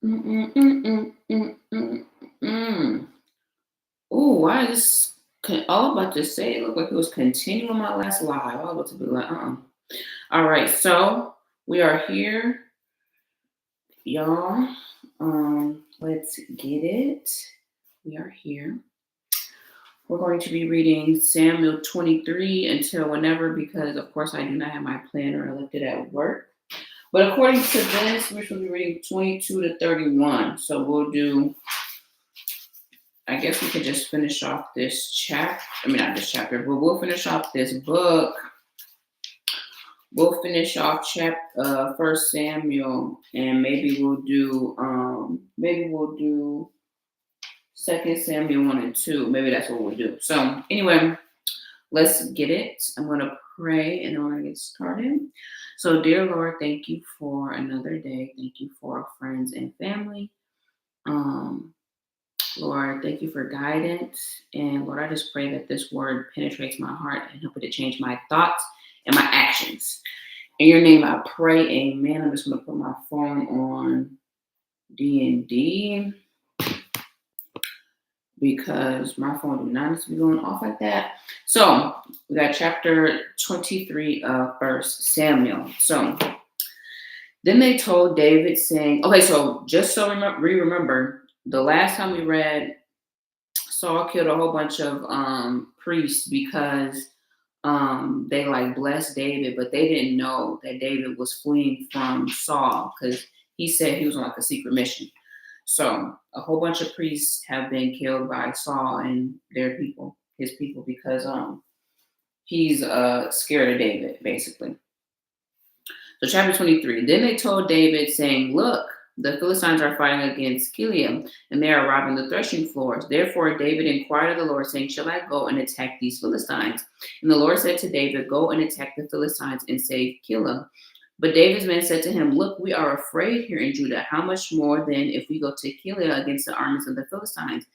Oh, why is this? All I'm about to say, it looked like it was continuing my last live. I was about to be like, All right, so we are here, y'all. Let's get it. We are here. We're going to be reading Samuel 23 until whenever, because of course I do not have my planner. I left it at work. But according to this, we're supposed to be reading 22 to 31. So we'll do, I guess we could just finish off this chapter. I mean, not this chapter, but we'll finish off this book. We'll finish off First Samuel, and maybe we'll do Second Samuel 1 and 2. Maybe that's what we'll do. So anyway, let's get it. I'm gonna pray and then we're gonna get started. So, dear Lord, thank you for another day. Thank you for our friends and family. Lord, thank you for guidance. And Lord, I just pray that this word penetrates my heart and help it to change my thoughts and my actions. In your name I pray, amen. I'm just gonna put my phone on D&D because my phone do not need to be going off like that. So we got chapter 23 of First Samuel. So then they told David saying, okay, so just so we remember, the last time we read, Saul killed a whole bunch of priests because they like blessed David, but they didn't know that David was fleeing from Saul because he said he was on like a secret mission. So a whole bunch of priests have been killed by Saul and his people, because he's scared of David, basically. So chapter 23. Then they told David, saying, look, the Philistines are fighting against Keilah, and they are robbing the threshing floors. Therefore David inquired of the Lord, saying, shall I go and attack these Philistines? And the Lord said to David, go and attack the Philistines and save Keilah. But David's men said to him, look, we are afraid here in Judah. How much more then if we go to Keilah against the armies of the Philistines?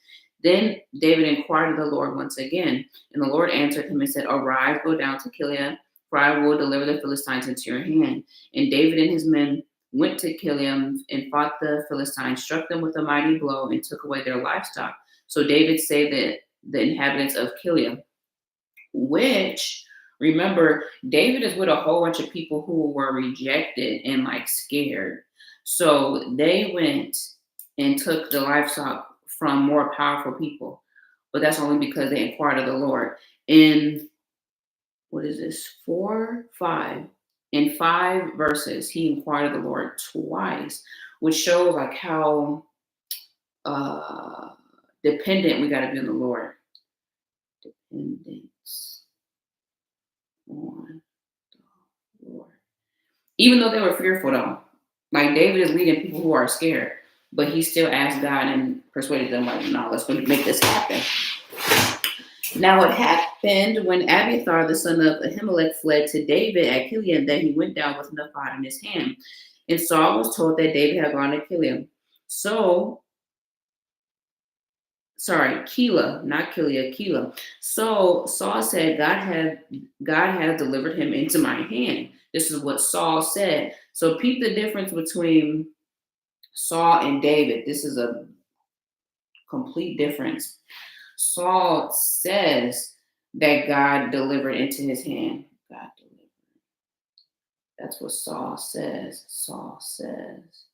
Then David inquired of the Lord once again. And the Lord answered him and said, arise, go down to Keilah, for I will deliver the Philistines into your hand. And David and his men went to Keilah and fought the Philistines, struck them with a mighty blow, and took away their livestock. So David saved the inhabitants of Keilah, which, remember, David is with a whole bunch of people who were rejected and like scared. So they went and took the livestock from more powerful people. But that's only because they inquired of the Lord. In, what is this, 5 verses, he inquired of the Lord twice, which shows like how dependent we got to be on the Lord. Dependence on the Lord. Even though they were fearful, though, like David is leading people who are scared, but he still asked God and persuaded them, like, no, let's make this happen. Now it happened when Abiathar, the son of Ahimelech, fled to David at Keilah, that he went down with an ephod in his hand. And Saul was told that David had gone to Keilah. Keilah, not Keilah, Keilah. So Saul said, God has delivered him into my hand. This is what Saul said. So peep the difference between Saul and David. This is a complete difference. Saul says that God delivered into his hand. God delivered. That's what Saul says. Saul says.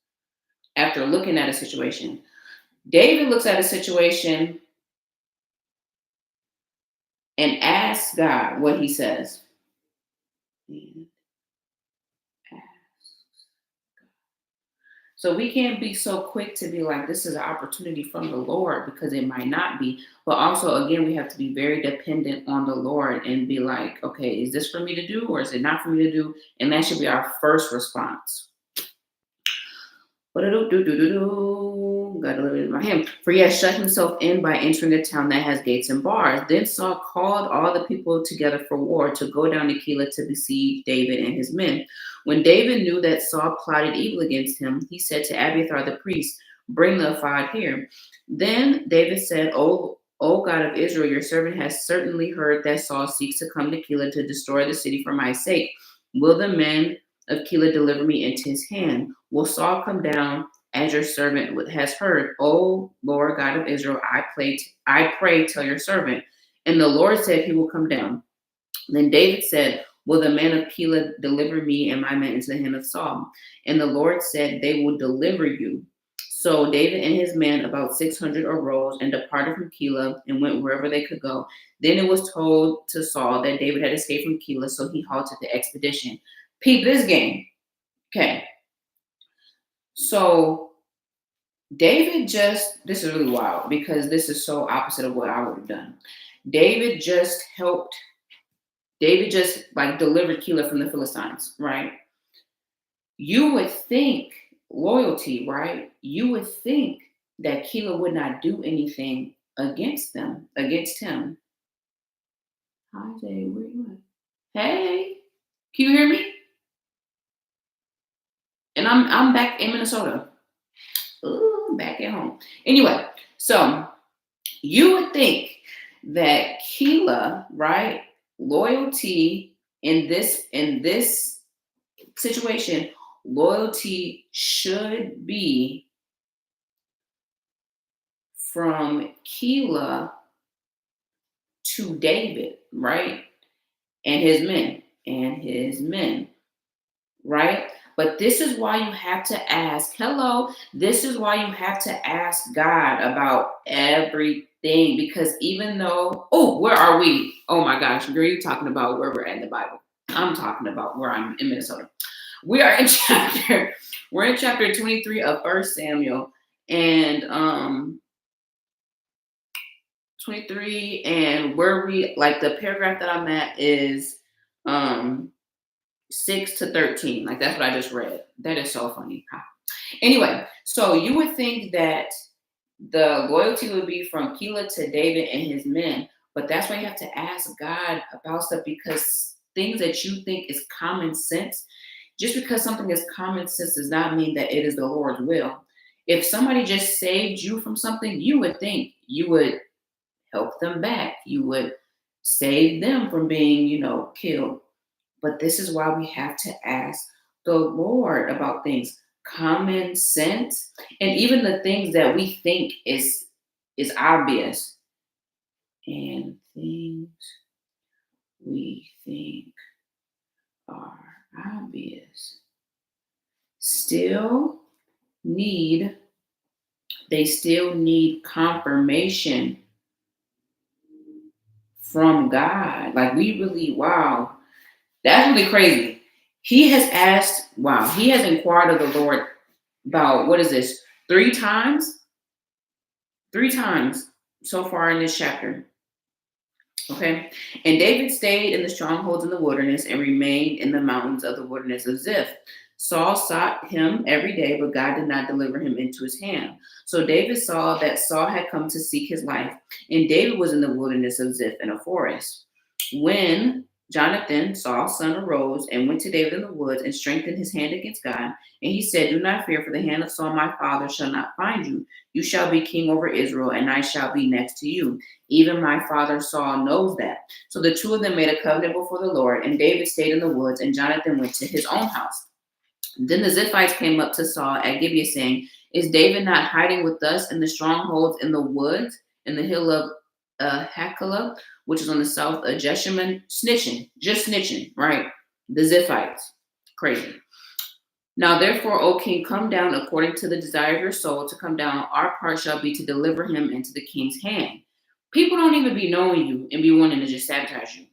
After looking at a situation, David looks at a situation and asks God what he says. So we can't be so quick to be like, this is an opportunity from the Lord, because it might not be. But also, again, we have to be very dependent on the Lord and be like, okay, is this for me to do or is it not for me to do? And that should be our first response. God delivered in my hand. For he has shut himself in by entering a town that has gates and bars. Then Saul called all the people together for war to go down to Keilah to besiege David and his men. When David knew that Saul plotted evil against him, he said to Abiathar the priest, bring the ephod here. Then David said, O God of Israel, your servant has certainly heard that Saul seeks to come to Keilah to destroy the city for my sake. Will the men of Keilah deliver me into his hand? Will Saul come down as your servant has heard. O Lord God of Israel, I pray, tell your servant. And the Lord said he will come down. Then David said, will the men of Keilah deliver me and my men into the hand of Saul? And the Lord said, they will deliver you. So David and his men, about 600, arose and departed from Keilah and went wherever they could go. Then it was told to Saul that David had escaped from Keilah, so he halted the expedition. Peep this game. Okay. So David this is really wild because this is so opposite of what I would have done. David just like delivered Keilah from the Philistines, right? You would think loyalty, right? You would think that Keilah would not do anything against him. Hi, Jay, where you at? Hey, can you hear me? And I'm back in Minnesota. Ooh, back at home. Anyway, so you would think that Keilah, right? Loyalty in this situation, loyalty should be from Keilah to David, right? And his men, right? But this is why you have to ask, this is why you have to ask God about everything, because even though, where are we? Oh my gosh, girl, you talking about where we're at in the Bible. I'm talking about where I'm in Minnesota. We're in chapter 23 of 1 Samuel, and 23, and where we, like, the paragraph that I'm at is 6 to 13. Like, that's what I just read. That is so funny. Anyway, so you would think that the loyalty would be from Keilah to David and his men, but that's why you have to ask God about stuff, because things that you think is common sense, just because something is common sense does not mean that it is the Lord's will. If somebody just saved you from something, you would think you would help them back. You would save them from being, killed. But this is why we have to ask the Lord about things. Common sense, and even the things that we think is obvious, and things we think are obvious still need confirmation from God. Like, we really, wow, that's really crazy. He has inquired of the Lord about, what is this, 3 times? 3 times so far in this chapter. Okay. And David stayed in the strongholds in the wilderness and remained in the mountains of the wilderness of Ziph. Saul sought him every day, but God did not deliver him into his hand. So David saw that Saul had come to seek his life, and David was in the wilderness of Ziph in a forest. When Jonathan, Saul's son, arose and went to David in the woods and strengthened his hand against God, and he said, do not fear, for the hand of Saul my father shall not find you. You shall be king over Israel, and I shall be next to you. Even my father Saul knows that. So the two of them made a covenant before the Lord, and David stayed in the woods, and Jonathan went to his own house. Then the Ziphites came up to Saul at Gibeah, saying, is David not hiding with us in the strongholds in the woods, in the hill of Hachilah, which is on the south of Jeshimon? Snitching, right? The Ziphites. Crazy. Now, therefore, O king, come down according to the desire of your soul to come down. Our part shall be to deliver him into the king's hand. People don't even be knowing you and be wanting to just sabotage you.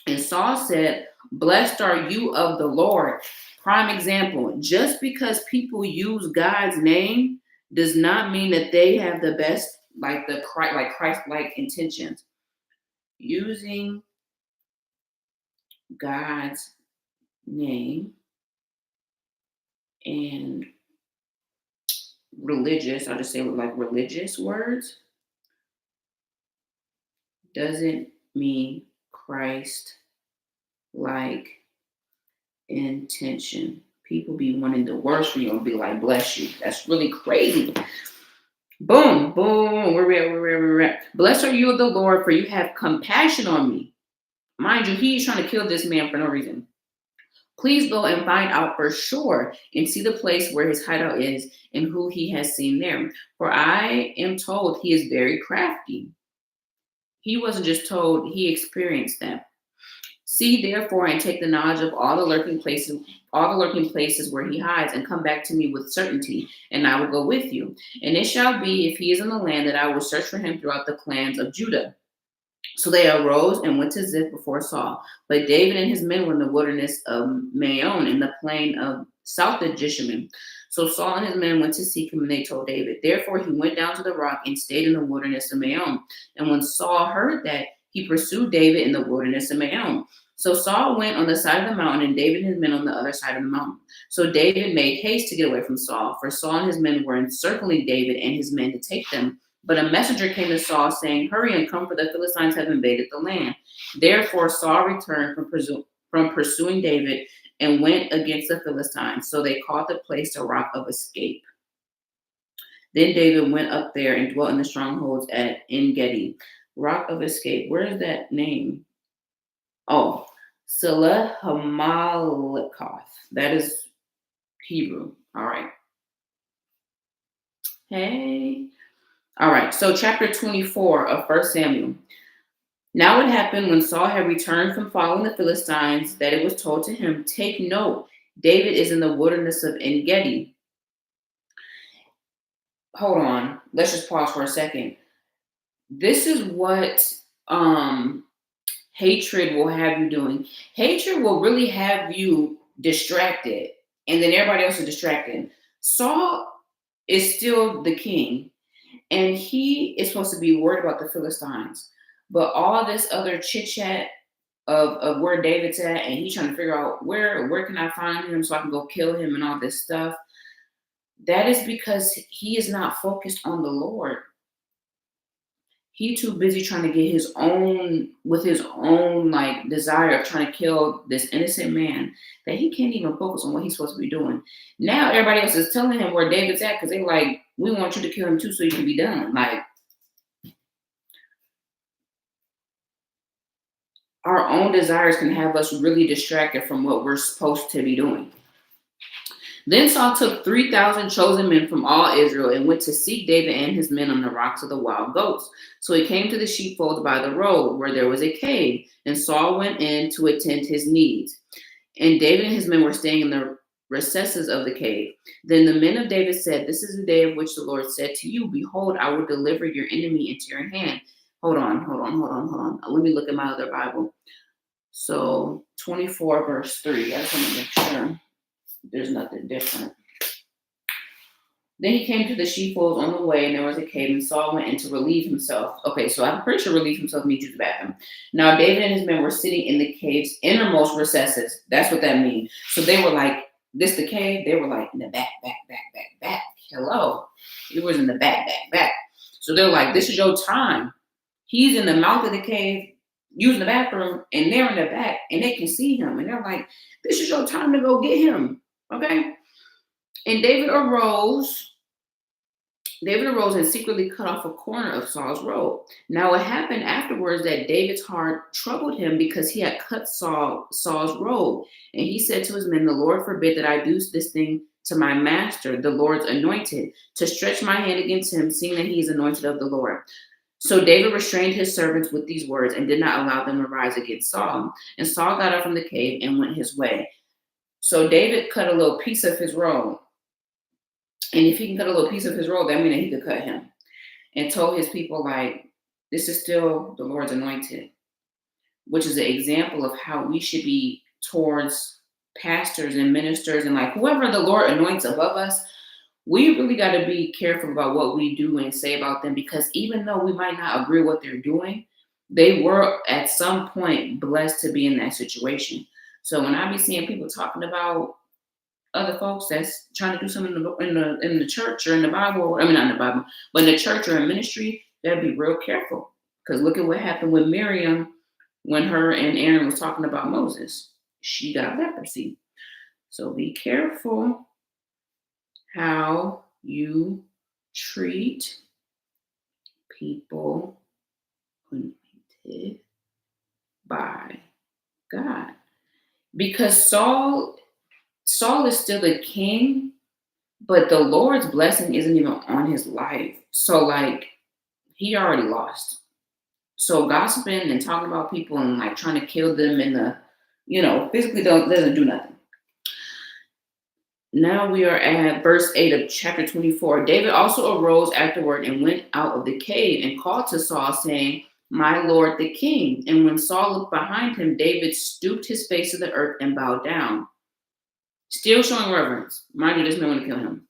And Saul said, blessed are you of the Lord. Prime example, just because people use God's name does not mean that they have the best, Christ-like intentions. Using God's name and religious, I'll just say religious words, doesn't mean Christ-like intention. People be wanting the worst for you and be like, bless you. That's really crazy. Boom, boom. Where we at? Blessed are you of the Lord, for you have compassion on me. Mind you, he's trying to kill this man for no reason. Please go and find out for sure and see the place where his hideout is and who he has seen there. For I am told he is very crafty. He wasn't just told, he experienced them. See therefore and take the knowledge of all the lurking places where he hides, and come back to me with certainty, and I will go with you. And it shall be, if he is in the land, that I will search for him throughout the clans of Judah. So they arose and went to Ziph before Saul. But David and his men were in the wilderness of Maon, in the plain of south of Jeshimon. So Saul and his men went to seek him, and they told David. Therefore he went down to the rock and stayed in the wilderness of Maon. And when Saul heard that, he pursued David in the wilderness of Maon. So Saul went on the side of the mountain, and David and his men on the other side of the mountain. So David made haste to get away from Saul, for Saul and his men were encircling David and his men to take them. But a messenger came to Saul, saying, Hurry and come, for the Philistines have invaded the land. Therefore Saul returned from pursuing David and went against the Philistines. So they called the place the Rock of Escape. Then David went up there and dwelt in the strongholds at En-gedi. Rock of Escape. Where is that name? Oh, Selah Hamalikoth. That is Hebrew. All right. Hey. All right. So chapter 24 of 1 Samuel. Now it happened when Saul had returned from following the Philistines that it was told to him, Take note, David is in the wilderness of En-gedi. Hold on. Let's just pause for a second. This is what hatred will have you doing. Hatred will really have you distracted, and then everybody else is distracted. Saul is still the king, and he is supposed to be worried about the Philistines. But all this other chit chat of where David's at, and he's trying to figure out where can I find him so I can go kill him and all this stuff. That is because he is not focused on the Lord. He too busy trying to get his own like desire of trying to kill this innocent man that he can't even focus on what he's supposed to be doing. Now everybody else is telling him where David's at because they're like, we want you to kill him too so you can be done. Like, our own desires can have us really distracted from what we're supposed to be doing. Then Saul took 3,000 chosen men from all Israel and went to seek David and his men on the rocks of the wild goats. So he came to the sheepfolds by the road where there was a cave, and Saul went in to attend his needs. And David and his men were staying in the recesses of the cave. Then the men of David said, This is the day of which the Lord said to you, Behold, I will deliver your enemy into your hand. Hold on. Let me look at my other Bible. So 24 verse 3. I just want to make sure there's nothing different. Then he came to the sheepfolds on the way, and there was a cave, and Saul went in to relieve himself. Okay, so I'm pretty sure relieve himself means use the bathroom. Now David and his men were sitting in the cave's innermost recesses. That's what that means. So they were like, this the cave? They were like in the back. Hello. It was in the back. So they're like, this is your time. He's in the mouth of the cave using the bathroom, and they're in the back, and they can see him. And they're like, this is your time to go get him. Okay? And David arose and secretly cut off a corner of Saul's robe. Now it happened afterwards that David's heart troubled him because he had cut Saul's robe. And he said to his men, The Lord forbid that I do this thing to my master, the Lord's anointed, to stretch my hand against him, seeing that he is anointed of the Lord. So David restrained his servants with these words and did not allow them to rise against Saul. And Saul got up from the cave and went his way. So David cut a little piece of his robe. And if he can cut a little piece of his robe, that means that he could cut him. And told his people, like, this is still the Lord's anointed, which is an example of how we should be towards pastors and ministers and like whoever the Lord anoints above us. We really got to be careful about what we do and say about them, because even though we might not agree with what they're doing, they were at some point blessed to be in that situation. So when I be seeing people talking about other folks that's trying to do something in the church or in the Bible, I mean, not in the Bible, but in the church or in ministry, they'll be real careful. Because look at what happened with Miriam when her and Aaron was talking about Moses. She got leprosy. So be careful how you treat people anointed by God. because Saul is still the king, but the Lord's blessing isn't even on his life. So like he already lost. So gossiping and talking about people and like trying to kill them in the, physically doesn't do nothing. Now we are at verse 8 of chapter 24. David also arose afterward and went out of the cave and called to Saul, saying, "My lord the king." And when Saul looked behind him, David stooped his face to the earth and bowed down, still showing reverence. Mind you, this man want to kill him.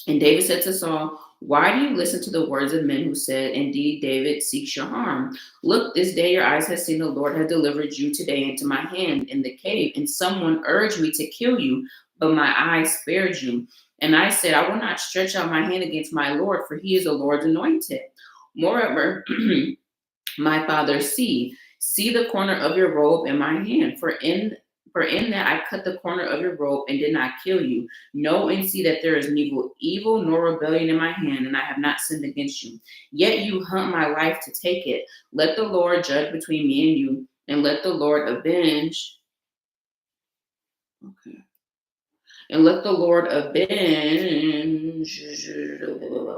And David said to Saul, "Why do you listen to the words of men who said, 'Indeed, David seeks your harm'? Look, this day your eyes have seen the Lord has delivered you today into my hand in the cave, and someone urged me to kill you, but my eyes spared you. And I said, I will not stretch out my hand against my Lord, for he is the Lord's anointed. Moreover, my father, see the corner of your robe in my hand, for in that I cut the corner of your robe and did not kill you. Know and see that there is neither evil nor rebellion in my hand, and I have not sinned against you. Yet you hunt my life to take it. Let the Lord judge between me and you, and let the Lord avenge. Okay. And let the Lord avenge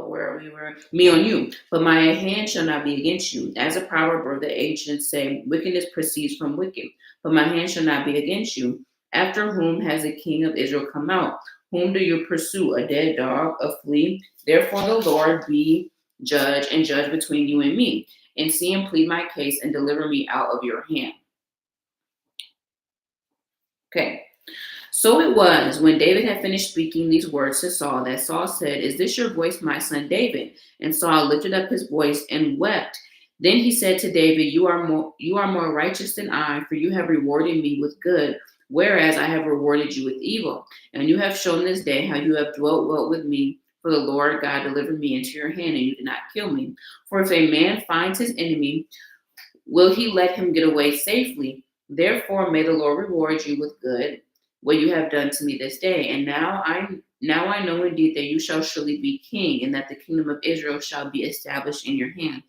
where we were me on you. But my hand shall not be against you. As a proverb of the ancients say, wickedness proceeds from wicked. But my hand shall not be against you. After whom has the king of Israel come out? Whom do you pursue? A dead dog, a flea? Therefore the Lord be judge and judge between you and me. And see and plead my case and deliver me out of your hand. Okay. So it was when David had finished speaking these words to Saul that Saul said, "Is this your voice, my son David?" And Saul lifted up his voice and wept. Then he said to David, You are more righteous than I, for you have rewarded me with good, whereas I have rewarded you with evil. And you have shown this day how you have dwelt well with me, for the Lord God delivered me into your hand, and you did not kill me. For if a man finds his enemy, will he let him get away safely? Therefore may the Lord reward you with good, what you have done to me this day. And now I know indeed that you shall surely be king, and that the kingdom of Israel shall be established in your hand.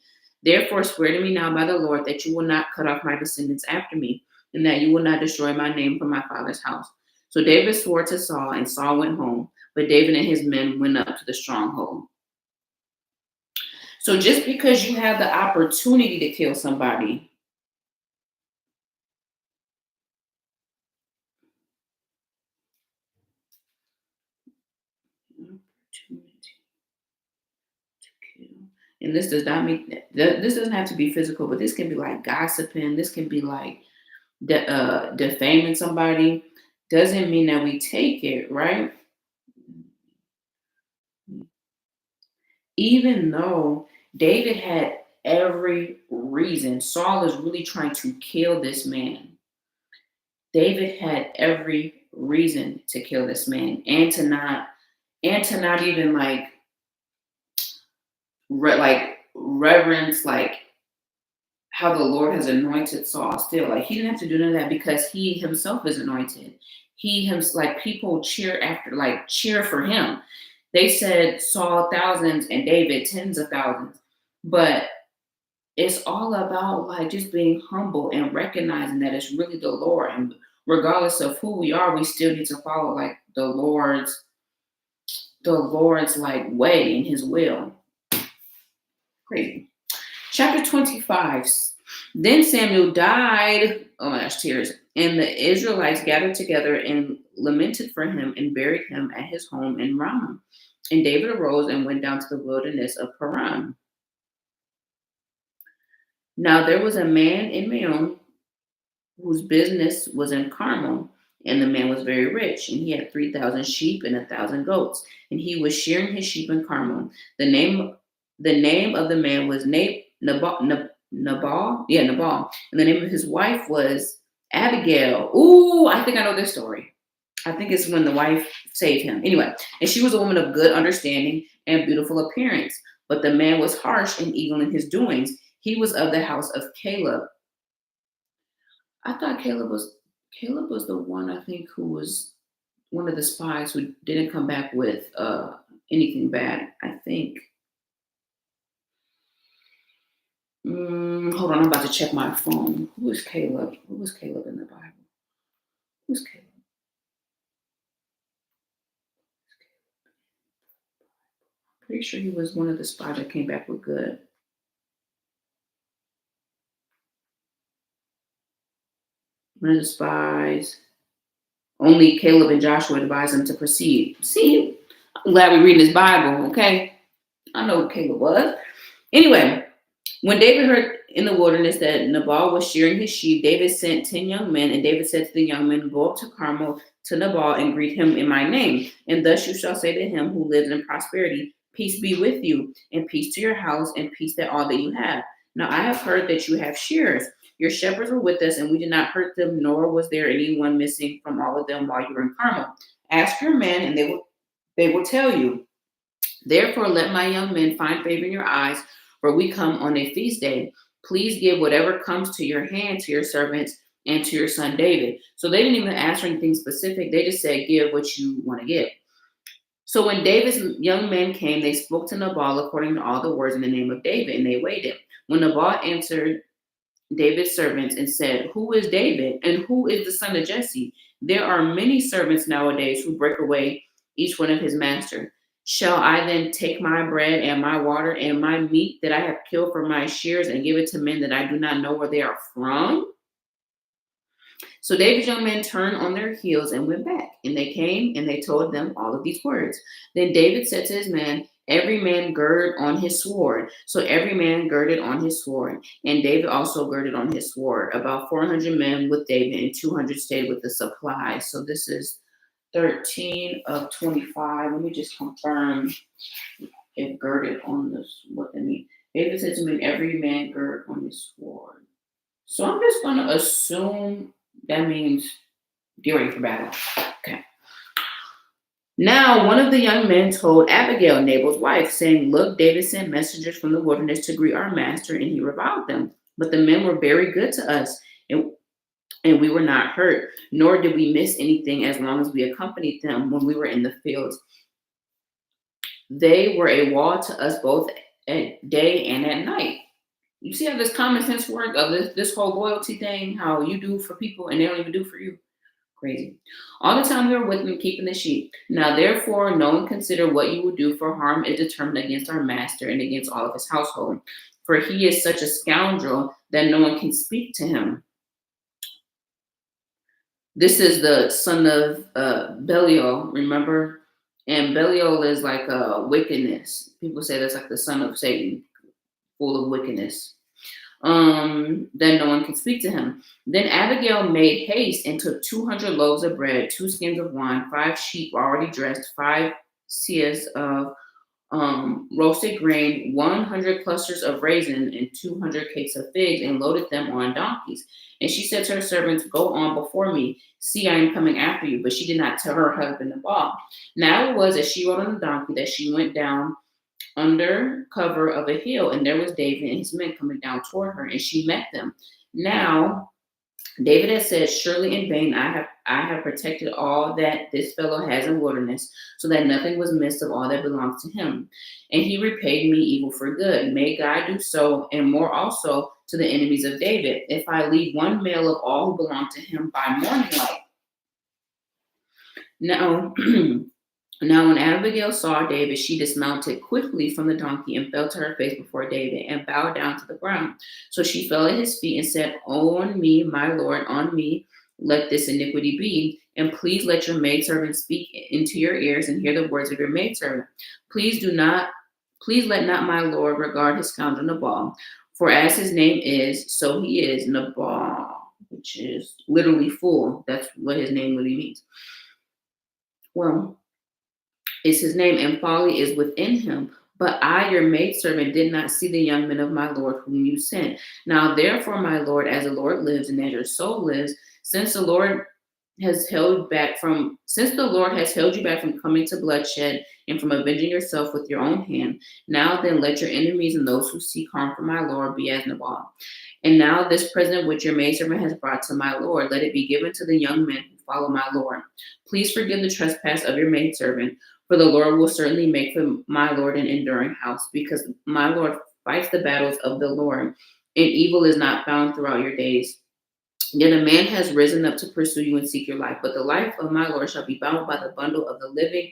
Therefore swear to me now by the Lord that you will not cut off my descendants after me, and that you will not destroy my name from my father's house. So David swore to Saul, and Saul went home, but David and his men went up to the stronghold. So just because you have the opportunity to kill somebody, and this does not mean this doesn't have to be physical, but this can be like gossiping. This can be like defaming somebody. Doesn't mean that we take it, right? Even though David had every reason, Saul is really trying to kill this man. David had every reason to kill this man, and to not even like reverence like how the Lord has anointed Saul still. Like he didn't have to do none of that because he himself is anointed. He himself, like people cheer for him. They said Saul thousands and David tens of thousands. But it's all about like just being humble and recognizing that it's really the Lord. And regardless of who we are, we still need to follow like the Lord's like way and his will. Crazy. Chapter 25. Then Samuel died. Oh my gosh, tears. And the Israelites gathered together and lamented for him and buried him at his home in Ramah. And David arose and went down to the wilderness of Paran. Now there was a man in Maon whose business was in Carmel, and the man was very rich, and he had 3,000 sheep and 1,000 goats, and he was shearing his sheep in Carmel. The name of the man was Nabal, and the name of his wife was Abigail. Ooh, I think I know this story. I think it's when the wife saved him. Anyway, and she was a woman of good understanding and beautiful appearance, but the man was harsh and evil in his doings. He was of the house of Caleb. I thought Caleb was the one I think who was one of the spies who didn't come back with anything bad. I think. Hold on, I'm about to check my phone. Who was Caleb? Who was Caleb in the Bible? Who's Caleb? Pretty sure he was one of the spies that came back with good. One of the spies. Only Caleb and Joshua advised them to proceed. See, I'm glad we're reading this Bible, okay? I know who Caleb was. Anyway, when David heard in the wilderness that Nabal was shearing his sheep, David sent 10 young men, and David said to the young men, go up to Carmel to Nabal and greet him in my name. And thus you shall say to him who lives in prosperity, peace be with you, and peace to your house, and peace to all that you have. Now I have heard that you have shearers. Your shepherds were with us, and we did not hurt them, nor was there anyone missing from all of them while you were in Carmel. Ask your men, and they will tell you. Therefore, let my young men find favor in your eyes, for we come on a feast day. Please give whatever comes to your hand to your servants and to your son David. So they didn't even ask for anything specific. They just said, give what you want to give. So when David's young men came, they spoke to Nabal according to all the words in the name of David, and they waited. When Nabal answered David's servants and said, who is David, and who is the son of Jesse? There are many servants nowadays who break away each one of his master. Shall I then take my bread and my water and my meat that I have killed for my shears and give it to men that I do not know where they are from? So David's young men turned on their heels and went back. And they came and they told them all of these words. Then David said to his men, every man gird on his sword. So every man girded on his sword. And David also girded on his sword. About 400 men with David and 200 stayed with the supplies. So this is 13 of 25. Let me just confirm if girded on this, what they mean. David said to me, every man gird on his sword. So I'm just going to assume that means get ready for battle. Okay. Now, one of the young men told Abigail, Nabal's wife, saying, look, David sent messengers from the wilderness to greet our master, and he reviled them. But the men were very good to us, and we were not hurt, nor did we miss anything as long as we accompanied them when we were in the fields. They were a wall to us both at day and at night. You see how this common sense work of this whole loyalty thing, how you do for people and they don't even do for you? Crazy. All the time we were with them keeping the sheep. Now, therefore, no one consider what you will do, for harm is determined against our master and against all of his household. For he is such a scoundrel that no one can speak to him. This is the son of Belial, remember? And Belial is like wickedness. People say that's like the son of Satan, full of wickedness. Then no one can speak to him. Then Abigail made haste and took 200 loaves of bread, 2 skins of wine, 5 sheep already dressed, 5 seahs of roasted grain, 100 clusters of raisin, and 200 cakes of figs, and loaded them on donkeys. And she said to her servants, go on before me. See, I am coming after you. But she did not tell her husband Nabal. Now it was as she rode on the donkey that she went down under cover of a hill, and there was David and his men coming down toward her, and she met them. Now David had said, surely in vain I have protected all that this fellow has in wilderness, so that nothing was missed of all that belongs to him. And he repaid me evil for good. May God do so, and more also to the enemies of David, if I leave one male of all who belong to him by morning light. Now, when Abigail saw David, she dismounted quickly from the donkey and fell to her face before David and bowed down to the ground. So she fell at his feet and said, on me, my Lord, on me, let this iniquity be. And please let your maidservant speak into your ears and hear the words of your maidservant. Please let not my Lord regard his scoundrel Nabal. For as his name is, so he is, Nabal, which is literally fool. That's what his name really means. Well, is his name, and folly is within him. But I, your maidservant, did not see the young men of my Lord whom you sent. Now, therefore, my Lord, as the Lord lives and as your soul lives, since the Lord has held you back from coming to bloodshed and from avenging yourself with your own hand, now then let your enemies and those who seek harm for my Lord be as Nabal. And now this present which your maidservant has brought to my Lord, let it be given to the young men who follow my Lord. Please forgive the trespass of your maidservant, for the Lord will certainly make for my Lord an enduring house, because my Lord fights the battles of the Lord, and evil is not found throughout your days. Yet a man has risen up to pursue you and seek your life, but the life of my Lord shall be bound by the bundle of the living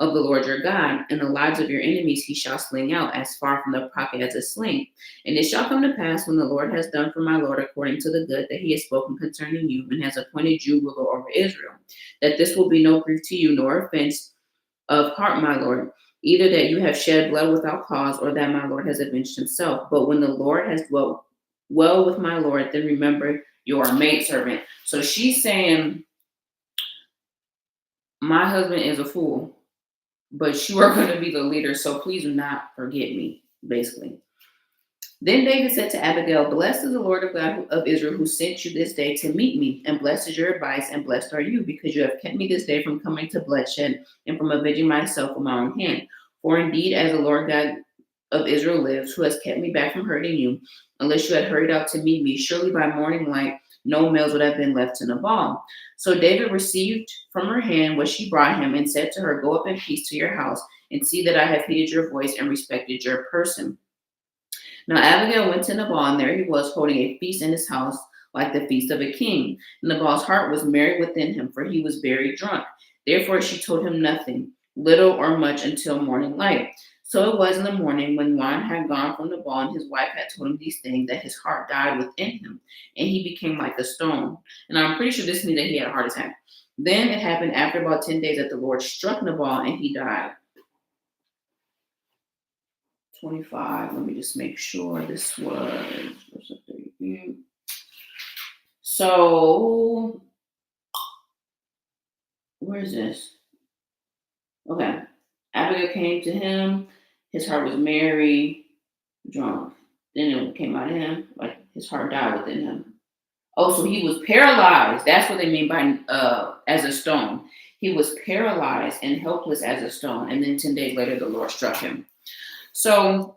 of the Lord your God, and the lives of your enemies he shall sling out as far from the pocket as a sling. And it shall come to pass when the Lord has done for my Lord according to the good that he has spoken concerning you, and has appointed you ruler over Israel, that this will be no grief to you, nor offense of heart, my Lord, either that you have shed blood without cause, or that my Lord has avenged himself. But when the Lord has dwelt well with my Lord, then remember your maidservant. So she's saying, my husband is a fool, but you are going to be the leader, so please do not forget me, basically. Then David said to Abigail, blessed is the Lord of God of Israel, who sent you this day to meet me, and blessed is your advice, and blessed are you, because you have kept me this day from coming to bloodshed, and from avenging myself with my own hand. For indeed, as the Lord God of Israel lives, who has kept me back from hurting you, unless you had hurried out to meet me, surely by morning light no males would have been left in Nabal. So David received from her hand what she brought him, and said to her, go up in peace to your house, and see that I have heeded your voice and respected your person. Now Abigail went to Nabal, and there he was holding a feast in his house, like the feast of a king. Nabal's heart was merry within him, for he was very drunk. Therefore she told him nothing, little or much, until morning light. So it was in the morning, when wine had gone from Nabal, and his wife had told him these things, that his heart died within him, and he became like a stone. And I'm pretty sure this means that he had a heart attack. Then it happened after about 10 days that the Lord struck Nabal, and he died. 25. Let me just make sure this was. So, where is this? Okay. Abigail came to him. His heart was merry, drunk. Then it came out of him, like his heart died within him. Oh, so he was paralyzed. That's what they mean by as a stone. He was paralyzed and helpless as a stone. And then 10 days later, the Lord struck him. So,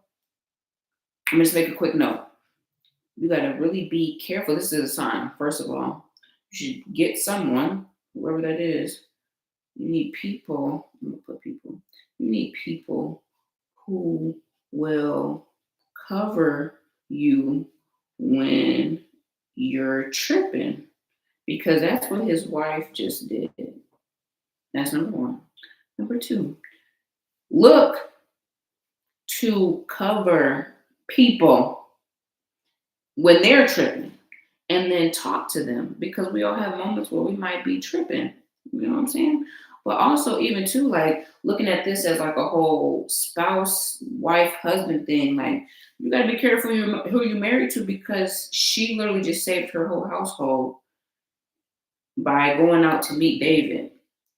I'm just make a quick note. You got to really be careful. This is a sign. First of all, you should get someone, whoever that is. You need people. I'm gonna put people. You need people who will cover you when you're tripping, because that's what his wife just did. That's number one. Number two, look to cover people when they're tripping, and then talk to them, because we all have moments where we might be tripping. You know what I'm saying? But also, even too, like looking at this as like a whole spouse, wife, husband thing. Like you got to be careful who you're married to, because she literally just saved her whole household by going out to meet David,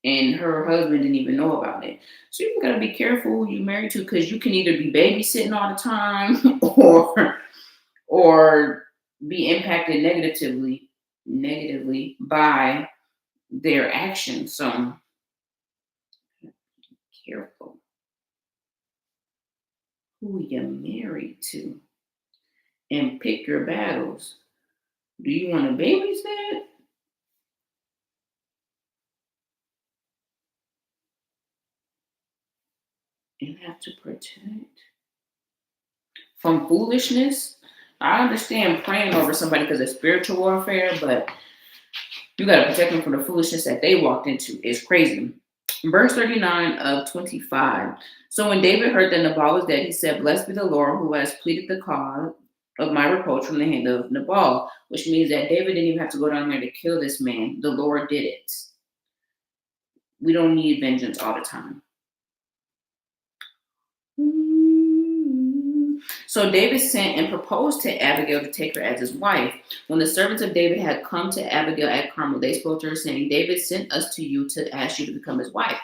and her husband didn't even know about it. So you got to be careful who you're married to, because you can either be babysitting all the time, or be impacted negatively by their actions. So careful who you're married to, and pick your battles. Do you want to babysit, and have to protect from foolishness? I understand praying over somebody because of spiritual warfare, but you got to protect them from the foolishness that they walked into. It's crazy. Verse 39 of 25. So when David heard that Nabal was dead, he said, blessed be the Lord who has pleaded the cause of my reproach from the hand of Nabal, which means that David didn't even have to go down there to kill this man. The Lord did it. We don't need vengeance all the time. So David sent and proposed to Abigail to take her as his wife. When the servants of David had come to Abigail at Carmel, they spoke to her, saying, David sent us to you to ask you to become his wife.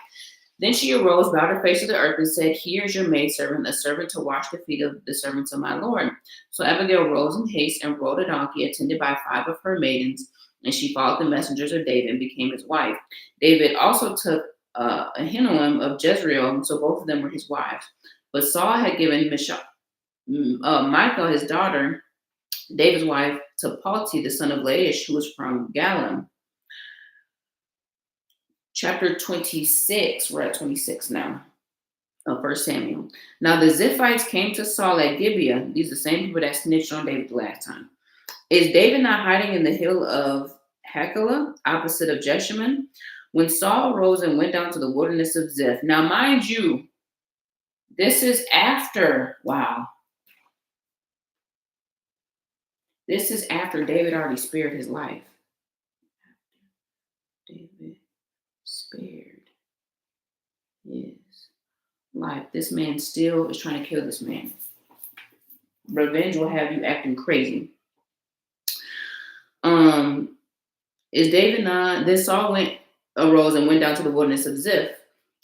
Then she arose, bowed her face to the earth, and said, here is your maidservant, a servant to wash the feet of the servants of my Lord. So Abigail rose in haste and rode a donkey, attended by 5 of her maidens, and she followed the messengers of David and became his wife. David also took Ahinoam of Jezreel, so both of them were his wives. But Saul had given Michal, his daughter, David's wife, to Palti, the son of Laish, who was from Galim. Chapter 26, we're at 26 now, of 1 Samuel. Now the Ziphites came to Saul at Gibeah. These are the same people that snitched on David the last time. Is David not hiding in the hill of Hachilah, opposite of Jeshimon? When Saul rose and went down to the wilderness of Ziph. Now, mind you, this is after, wow, this is after David already spared his life. David spared his life. This man still is trying to kill this man. Revenge will have you acting crazy. Is David not? Then Saul arose and went down to the wilderness of Ziph,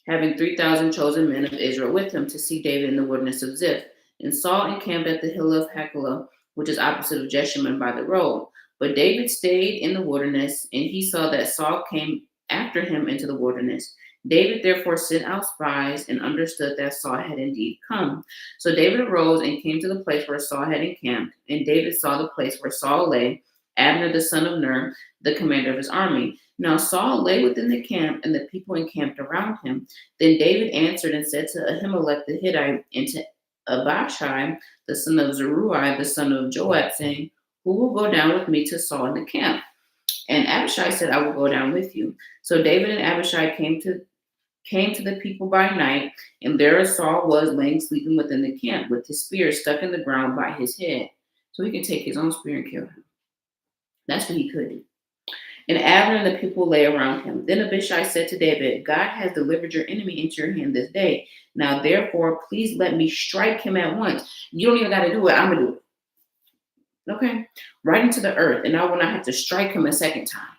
having 3,000 chosen men of Israel with him to see David in the wilderness of Ziph. And Saul encamped at the hill of Hachilah, which is opposite of Jeshimon by the road. But David stayed in the wilderness, and he saw that Saul came after him into the wilderness. David therefore sent out spies and understood that Saul had indeed come. So David arose and came to the place where Saul had encamped, and David saw the place where Saul lay, Abner the son of Ner, the commander of his army. Now Saul lay within the camp, and the people encamped around him. Then David answered and said to Ahimelech the Hittite and to Abishai, the son of Zeruiah, the son of Joab, saying, who will go down with me to Saul in the camp? And Abishai said, I will go down with you. So David and Abishai came to the people by night, and there Saul was laying sleeping within the camp, with his spear stuck in the ground by his head. So he can take his own spear and kill him. That's what he could do. And Abner and the people lay around him. Then Abishai said to David, God has delivered your enemy into your hand this day. Now, therefore, please let me strike him at once. You don't even got to do it. I'm going to do it. Okay? Right into the earth. And I will not have to strike him a second time.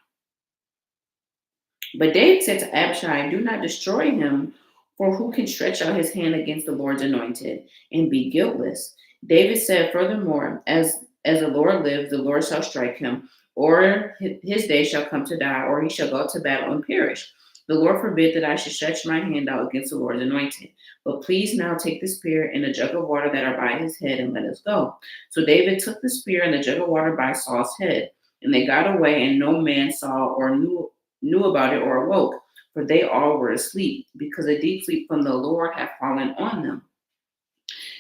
But David said to Abishai, do not destroy him, for who can stretch out his hand against the Lord's anointed and be guiltless? David said, furthermore, as the Lord lives, the Lord shall strike him, or his day shall come to die, or he shall go to battle and perish. The Lord forbid that I should stretch my hand out against the Lord's anointed. But please now take the spear and a jug of water that are by his head, and let us go. So David took the spear and the jug of water by Saul's head, and they got away, and no man saw or knew about it or awoke, for they all were asleep, because a deep sleep from the Lord had fallen on them.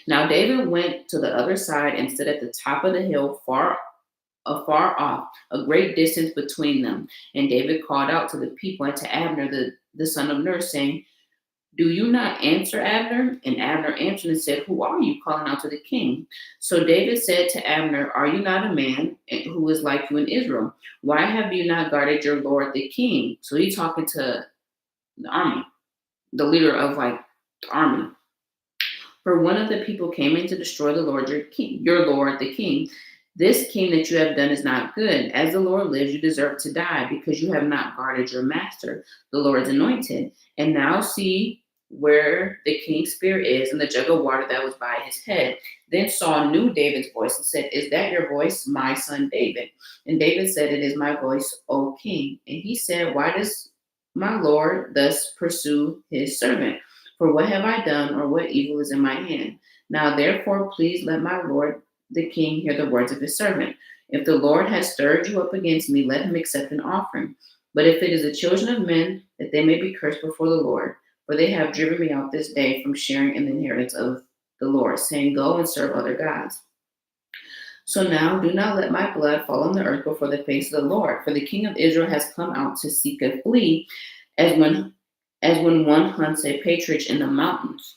Now David went to the other side and stood at the top of the hill, far off, a great distance between them. And David called out to the people and to Abner, the son of Ner, saying, do you not answer, Abner? And Abner answered and said, who are you calling out to the king? So David said to Abner, are you not a man who is like you in Israel? Why have you not guarded your lord the king? So he's talking to the army, the leader of the army. For one of the people came in to destroy the Lord your lord the king. This king that you have done is not good. As the Lord lives, you deserve to die, because you have not guarded your master, the Lord's anointed. And now see where the king's spear is, and the jug of water that was by his head. Then Saul knew David's voice and said, is that your voice, my son David? And David said, it is my voice, O king. And he said, why does my Lord thus pursue his servant? For what have I done, or what evil is in my hand? Now therefore, please let my Lord the king hear the words of his servant. If the Lord has stirred you up against me, let him accept an offering. But if it is the children of men, that they may be cursed before the Lord, for they have driven me out this day from sharing in the inheritance of the Lord, saying, go and serve other gods. So now do not let my blood fall on the earth before the face of the Lord, for the king of Israel has come out to seek a flea, as when one hunts a partridge in the mountains.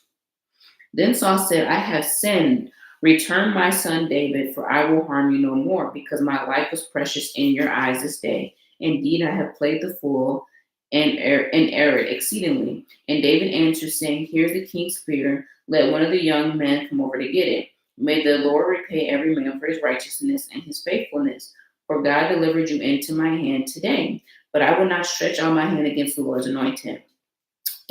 Then Saul said, I have sinned. Return my son David, for I will harm you no more, because my life was precious in your eyes this day. Indeed, I have played the fool and erred exceedingly. And David answered, saying, here's the king's spear. Let one of the young men come over to get it. May the Lord repay every man for his righteousness and his faithfulness. For God delivered you into my hand today. But I will not stretch out my hand against the Lord's anointed.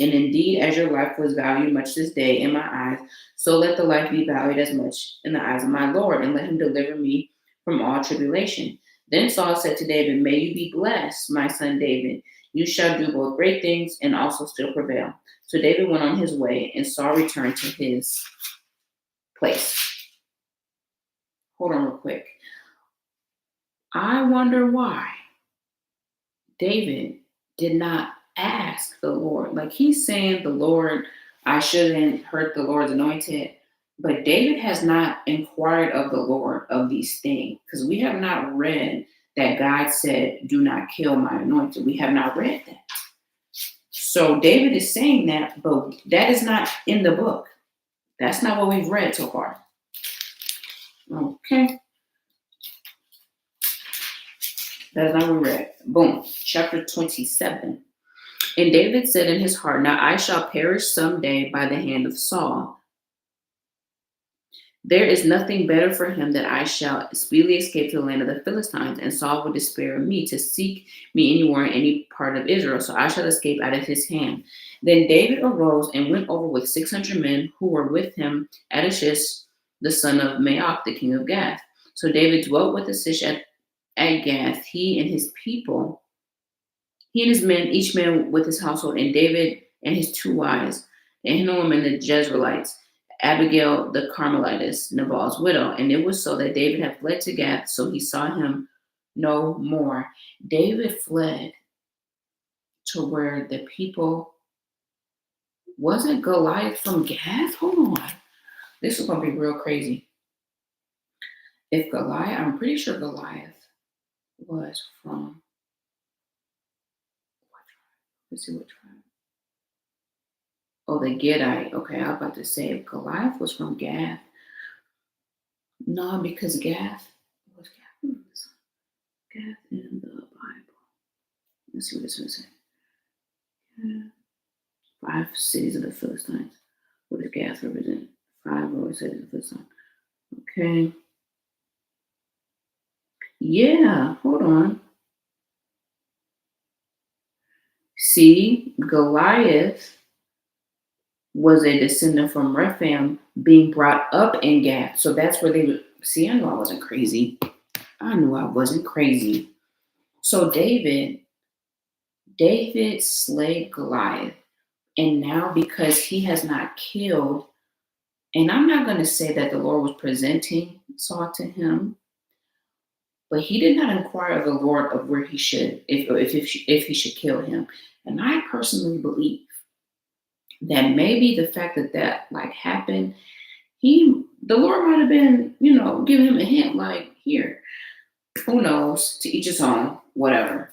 And indeed, as your life was valued much this day in my eyes, so let the life be valued as much in the eyes of my Lord, and let him deliver me from all tribulation. Then Saul said to David, may you be blessed, my son David. You shall do both great things and also still prevail. So David went on his way, and Saul returned to his place. Hold on real quick. I wonder why David did not ask the Lord. Like, he's saying, the Lord, I shouldn't hurt the Lord's anointed. But David has not inquired of the Lord of these things, because we have not read that God said, "Do not kill my anointed." We have not read that. So David is saying that, but that is not in the book. That's not what we've read so far. Okay. That's not what we read. Boom. Chapter 27. And David said in his heart, "Now I shall perish someday by the hand of Saul. There is nothing better for him that I shall speedily escape to the land of the Philistines, and Saul will despair of me to seek me anywhere in any part of Israel. So I shall escape out of his hand." Then David arose and went over with 600 men who were with him at Achish, the son of Maoch, the king of Gath. So David dwelt with Achish at Gath, he and his people, he and his men, each man with his household, and David and his 2 wives, and Ahinoam and the Jezreelites, Abigail the Carmelitess, Nabal's widow. And it was so that David had fled to Gath, so he saw him no more. David fled to where the people, wasn't Goliath from Gath? Hold on. This is going to be real crazy. If Goliath, I'm pretty sure Goliath was from, let's see what tribe. Oh, the Gittite. Okay, I was about to say if Goliath was from Gath. No, because Gath was Gath in the Bible. Let's see what it's going to say. 5 cities of the Philistines. What does Gath represent? 5 always cities of the Philistines. Okay. Yeah, hold on. See, Goliath was a descendant from Rephaim being brought up in Gath. So that's where they would see. I knew I wasn't crazy. So David slayed Goliath. And now because he has not killed, and I'm not going to say that the Lord was presenting Saul to him, but he did not inquire of the Lord of where he should, if he should kill him. And I personally believe that maybe the fact that like happened, the Lord might have been, giving him a hint, like, here, who knows, to each his own, whatever.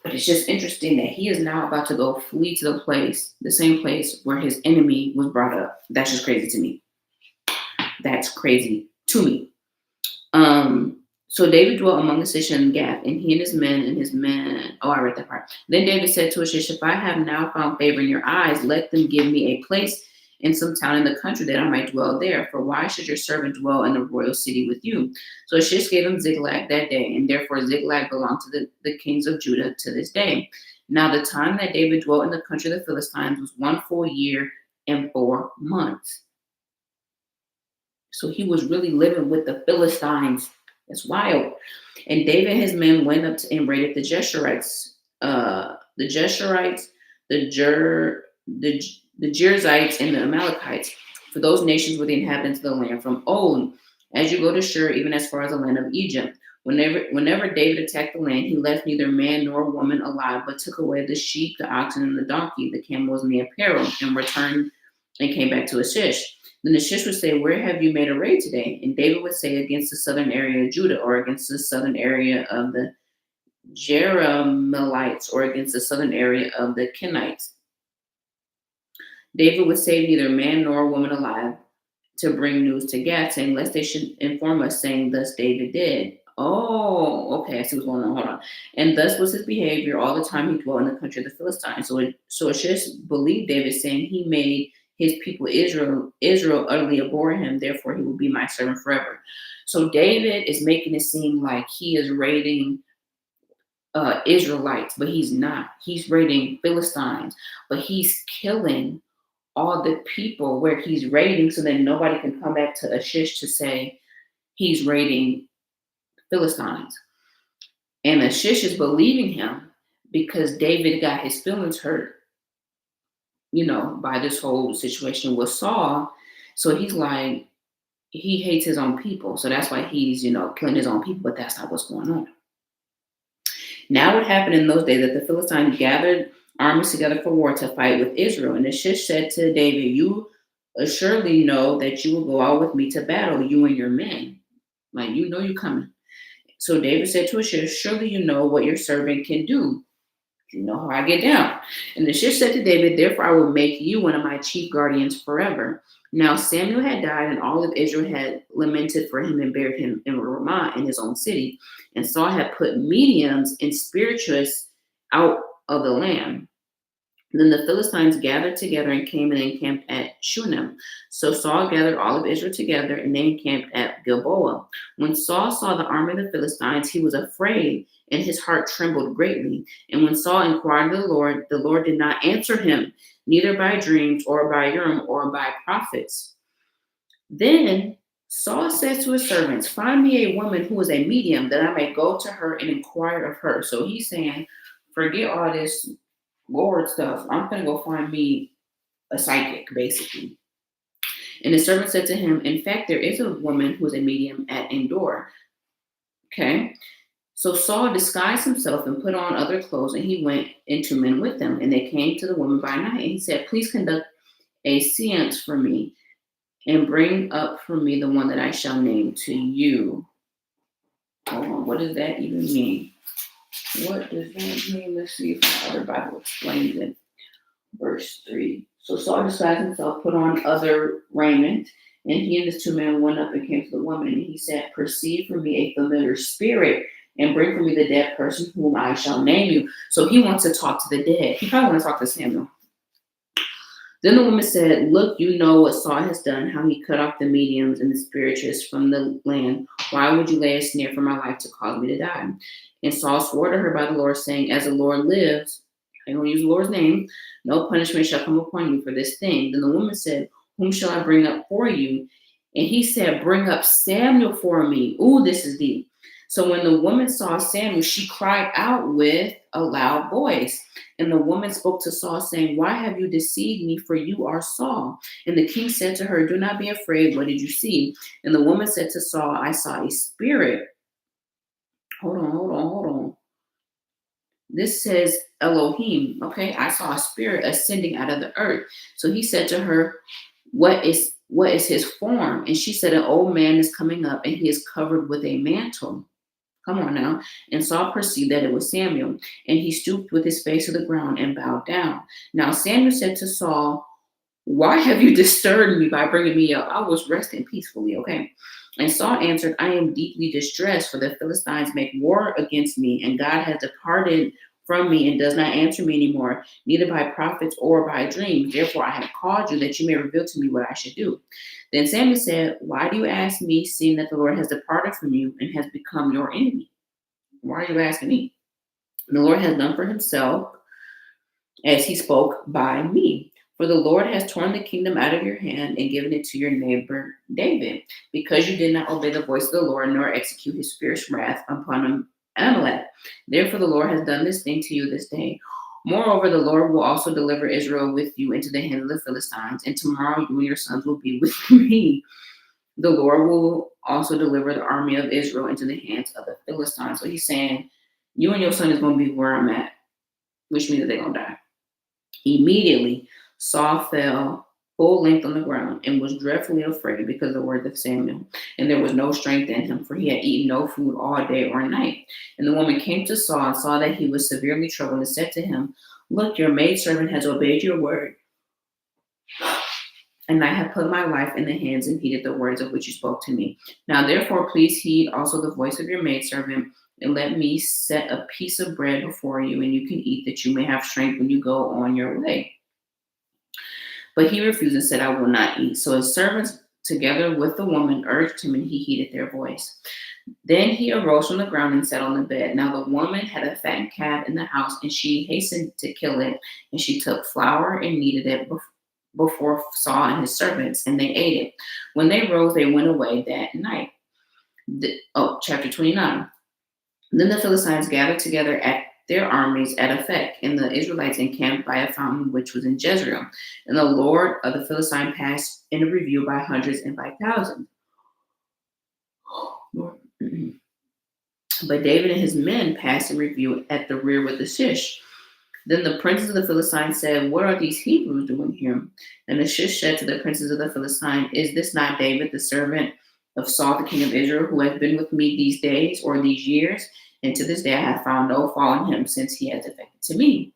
But it's just interesting that he is now about to go flee to the same place where his enemy was brought up. That's just crazy to me. That's crazy to me. So David dwelt among Achish and Gath, and he and his men. Oh, I read that part. Then David said to Achish, "If I have now found favor in your eyes, let them give me a place in some town in the country that I might dwell there. For why should your servant dwell in the royal city with you?" So Achish gave him Ziklag that day, and therefore Ziklag belonged to the kings of Judah to this day. Now the time that David dwelt in the country of the Philistines was 1 full year and 4 months. So he was really living with the Philistines. That's wild. And David and his men went up and raided the Geshurites, the Jerizzites, and the Amalekites. For those nations were the inhabitants of the land from old, as you go to Shur, even as far as the land of Egypt. Whenever David attacked the land, he left neither man nor woman alive, but took away the sheep, the oxen, and the donkey, the camels, and the apparel, and returned and came back to Achish. Then Achish would say, "Where have you made a raid today?" And David would say, "Against the southern area of Judah, or against the southern area of the Jerahmeelites, or against the southern area of the Kenites." David would save neither man nor woman alive to bring news to Gath, saying, "Lest they should inform us, saying, thus David did." Oh, okay, I see what's going on. Hold on. And thus was his behavior all the time he dwelt in the country of the Philistines. So Achish believed David, saying, "He made his people Israel utterly abhor him, therefore he will be my servant forever." So David is making it seem like he is raiding Israelites, but he's not. He's raiding Philistines, but he's killing all the people where he's raiding, so that nobody can come back to Achish to say he's raiding Philistines. And Achish is believing him because David got his feelings hurt, by this whole situation with Saul. So he's like, he hates his own people. So that's why he's, killing his own people, but that's not what's going on. Now it happened in those days that the Philistines gathered armies together for war to fight with Israel. And Achish said to David, "You Assuredly know that you will go out with me to battle, you and your men. Like, you know you're coming. So David said to Achish, surely you know what your servant can do. You know how I get down. And Achish said to David, therefore I will make you one of my chief guardians forever. Now Samuel had died, and all of Israel had lamented for him and buried him in Ramah in his own city. And Saul had put mediums and spiritualists out of the land. Then the Philistines gathered together and came and encamped at Shunem. So Saul gathered all of Israel together, and they encamped at Gilboa. When Saul saw the army of the Philistines, he was afraid, and his heart trembled greatly. And when Saul inquired of the Lord did not answer him, neither by dreams or by Urim or by prophets. Then Saul said to his servants, find me a woman who is a medium, that I may go to her and inquire of her. So he's saying, forget all this Lord stuff. I'm gonna go find me a psychic, basically. And the servant said to him, in fact, there is a woman who is a medium at Endor. Okay. So Saul disguised himself and put on other clothes, and he went and 2 men with them. And they came to the woman by night. And he said, please conduct a seance for me and bring up for me the one that I shall name to you. Hold on, what does that even mean? What does that mean? Let's see if my other Bible explains it. Verse 3. So Saul disguised himself, put on other raiment, and he and his 2 men went up and came to the woman. And he said, perceive for me a familiar spirit, and bring for me the dead person whom I shall name you. So he wants to talk to the dead. He probably wants to talk to Samuel. Then the woman said, look, you know what Saul has done, how he cut off the mediums and the spiritists from the land. Why would you lay a snare for my life to cause me to die? And Saul swore to her by the Lord, saying, as the Lord lives, I'm going to use the Lord's name, no punishment shall come upon you for this thing. Then the woman said, whom shall I bring up for you? And he said, bring up Samuel for me. Ooh, this is deep. So when the woman saw Samuel, she cried out with a loud voice. And the woman spoke to Saul, saying, why have you deceived me? For you are Saul. And the king said to her, do not be afraid. What did you see? And the woman said to Saul, I saw a spirit. Hold on. This says Elohim. Okay, I saw a spirit ascending out of the earth. So he said to her, what is his form? And she said, an old man is coming up, and he is covered with a mantle. Come on now. And Saul perceived that it was Samuel, and he stooped with his face to the ground and bowed down. Now Samuel said to Saul, why have you disturbed me by bringing me up? I was resting peacefully, okay? And Saul answered, I am deeply distressed, for the Philistines make war against me, and God has departed from me and does not answer me anymore, neither by prophets or by dreams. Therefore I have called you, that you may reveal to me what I should do. Then Samuel said, why do you ask me, seeing that the Lord has departed from you and has become your enemy? Why are you asking me? The Lord has done for himself as he spoke by me. For the Lord has torn the kingdom out of your hand and given it to your neighbor David, because you did not obey the voice of the Lord, nor execute his fierce wrath upon Amalek. Therefore the Lord has done this thing to you this day. Moreover, the Lord will also deliver Israel with you into the hand of the Philistines, and tomorrow you and your sons will be with me. The Lord will also deliver the army of Israel into the hands of the Philistines. So he's saying, you and your son is going to be where I'm at, which means that they're going to die. Immediately, Saul fell full length on the ground and was dreadfully afraid because of the word of Samuel. And there was no strength in him, for he had eaten no food all day or night. And the woman came to Saul and saw that he was severely troubled and said to him, look, your maidservant has obeyed your word, and I have put my life in the hands and heeded the words of which you spoke to me. Now therefore please heed also the voice of your maidservant, and let me set a piece of bread before you, and you can eat, that you may have strength when you go on your way. But he refused and said, I will not eat. So his servants, together with the woman, urged him, and he heeded their voice. Then he arose from the ground and sat on the bed. Now the woman had a fattened calf in the house, and she hastened to kill it. And she took flour and kneaded it before Saul and his servants, and they ate it. When they rose, they went away that night. Chapter 29. Then the Philistines gathered together at their armies at Aphek, and the Israelites encamped by a fountain which was in Jezreel. And the Lord of the Philistines passed in review by hundreds and by thousands. But David and his men passed in review at the rear with the Shish. Then the princes of the Philistines said, what are these Hebrews doing here? And Achish said to the princes of the Philistines, is this not David, the servant of Saul, the king of Israel, who has been with me these days or these years? And to this day I have found no fault in him, since he has defected to me.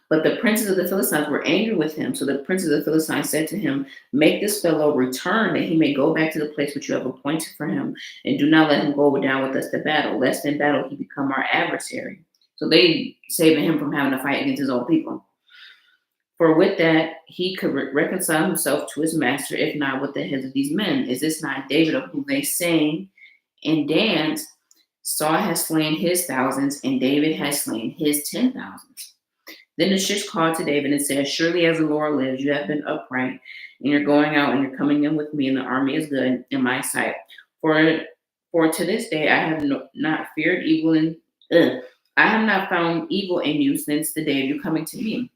But the princes of the Philistines were angry with him. So the princes of the Philistines said to him, make this fellow return, that he may go back to the place which you have appointed for him, and do not let him go down with us to battle, lest in battle he become our adversary. So they saving him from having to fight against his own people. For with that he could reconcile himself to his master, if not with the heads of these men. Is this not David, of whom they sang and danced? Saul has slain his thousands, and David has slain his 10,000s. Then the Achish called to David and said, surely as the Lord lives, you have been upright, and you're going out and you're coming in with me, and the army is good in my sight. For to this day I have not feared evil, I have not found evil in you since the day of your coming to me.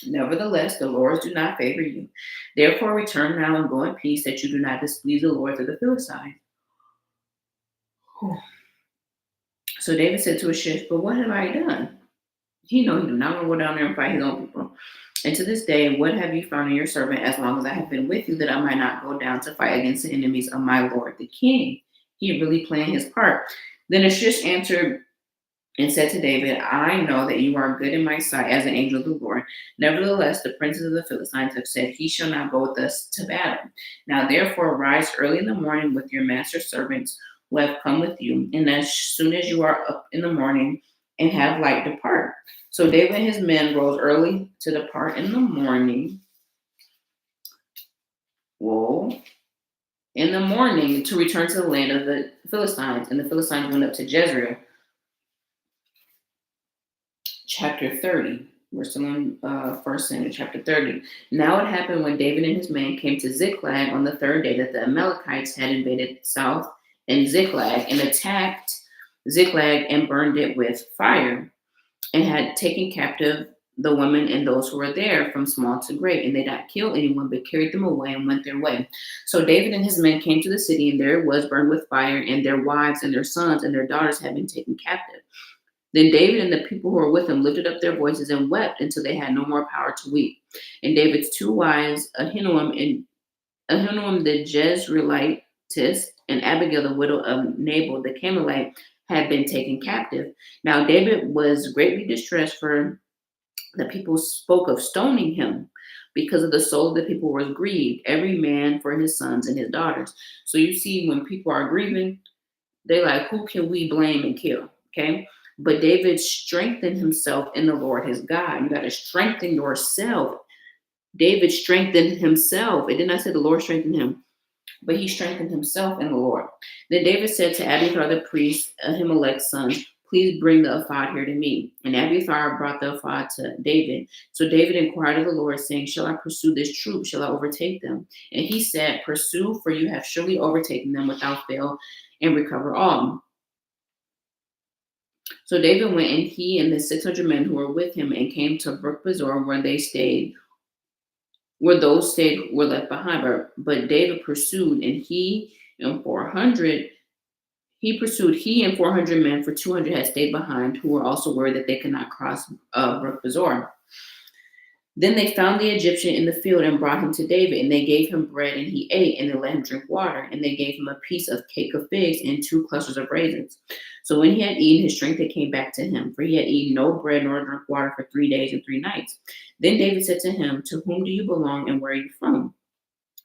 Nevertheless, the lords do not favor you. Therefore return now and go in peace, that you do not displease the lords of the Philistines. So David said to Achish, but what have I done? He knows he's not going to go down there and fight his own people. And to this day, what have you found in your servant, as long as I have been with you, that I might not go down to fight against the enemies of my lord the king? He really playing his part. Then Achish answered and said to David, I know that you are good in my sight as an angel of the Lord. Nevertheless, the princes of the Philistines have said, he shall not go with us to battle. Now therefore rise early in the morning with your master's servants who have come with you, and as soon as you are up in the morning, and have light, depart. So David and his men rose early to depart in the morning. In the morning to return to the land of the Philistines. And the Philistines went up to Jezreel. Chapter 30. We're still in 1 Samuel chapter 30. Now it happened when David and his men came to Ziklag on the third day that the Amalekites had invaded south and Ziklag and attacked Ziklag and burned it with fire, and had taken captive the women and those who were there from small to great, and they did not kill anyone, but carried them away and went their way. So David and his men came to the city, and there it was burned with fire, and their wives and their sons and their daughters had been taken captive. Then David and the people who were with him lifted up their voices and wept until they had no more power to weep. And David's two wives, Ahinoam the Jezreelitess, and Abigail the widow of Nabal the Carmelite, had been taken captive. Now David was greatly distressed, for the people spoke of stoning him, because of the soul of the people was grieved, every man for his sons and his daughters. So you see, when people are grieving, they're like, who can we blame and kill? Okay. But David strengthened himself in the Lord his God. You got to strengthen yourself. David strengthened himself. It did not say the Lord strengthened him, but he strengthened himself in the Lord. Then David said to Abiathar the priest, Ahimelech's son, please bring the ephod here to me. And Abiathar brought the ephod to David. So David inquired of the Lord, saying, shall I pursue this troop? Shall I overtake them? And he said, pursue, for you have surely overtaken them without fail, and recover all. So David went, and he and the 600 men who were with him, and came to Brook-Bezor, where those stayed were left behind. But David pursued, and he and 400 men, for 200 had stayed behind, who were also worried that they could not cross Brook-Bezor. Then they found the Egyptian in the field and brought him to David, and they gave him bread, and he ate, and they let him drink water, and they gave him a piece of cake of figs and 2 clusters of raisins. So when he had eaten, his strength came back to him, for he had eaten no bread nor drunk water for 3 days and 3 nights. Then David said to him, to whom do you belong, and where are you from?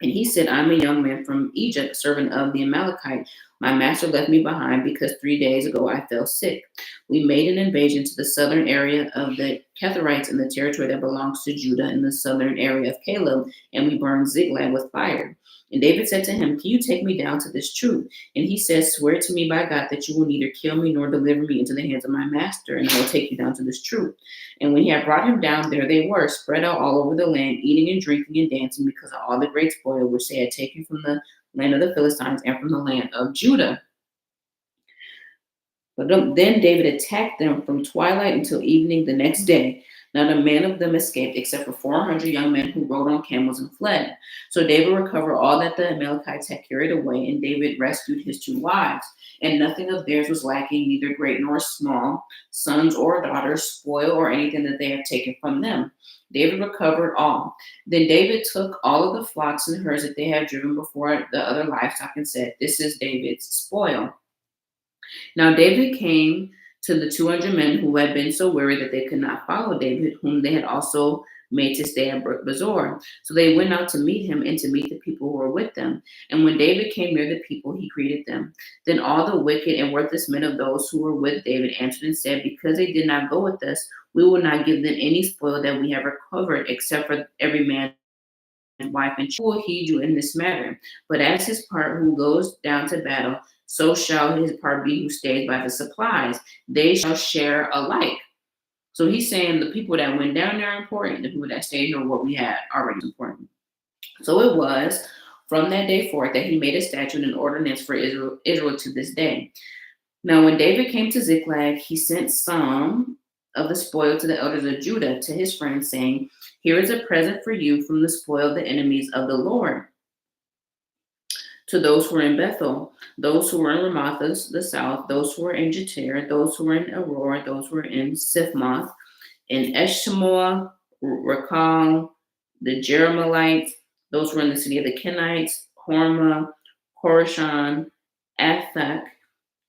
And he said, I'm a young man from Egypt, servant of the Amalekite. My master left me behind because 3 days ago I fell sick. We made an invasion to the southern area of the Ketherites in the territory that belongs to Judah in the southern area of Caleb, and we burned Ziklag with fire. And David said to him, can you take me down to this troop? And he says, swear to me by God that you will neither kill me nor deliver me into the hands of my master, and I will take you down to this troop. And when he had brought him down, there they were, spread out all over the land, eating and drinking and dancing, because of all the great spoil which they had taken from the land of the Philistines and from the land of Judah. But then David attacked them from twilight until evening the next day. Not a man of them escaped except for 400 young men who rode on camels and fled. So David recovered all that the Amalekites had carried away, and David rescued his 2 wives. And nothing of theirs was lacking, neither great nor small, sons or daughters, spoil or anything that they had taken from them. David recovered all. Then David took all of the flocks and herds that they had driven before the other livestock and said, "This is David's spoil." Now David came to the 200 men who had been so weary that they could not follow David, whom they had also made to stay at Bezor. So they went out to meet him and to meet the people who were with them. And when David came near the people, he greeted them. Then all the wicked and worthless men of those who were with David answered and said, "Because they did not go with us, we will not give them any spoil that we have recovered, except for every man and wife and child will heed you in this matter. But as his part who goes down to battle, so shall his part be who stays by the supplies. They shall share alike." So he's saying the people that went down there are important, the people that stayed here, what we had already is important. So it was from that day forth that he made a statute and ordinance for Israel to this day. Now, when David came to Ziklag, he sent some of the spoil to the elders of Judah, to his friends, saying, "Here is a present for you from the spoil of the enemies of the Lord." To those who were in Bethel, those who were in Ramoth, the south, those who were in Jatir, those who were in Aurora, those who were in Sifmoth, in Eshtamoa, Rakal, the Jeremites, those who were in the city of the Kenites, Hormah, Horashan, Athak,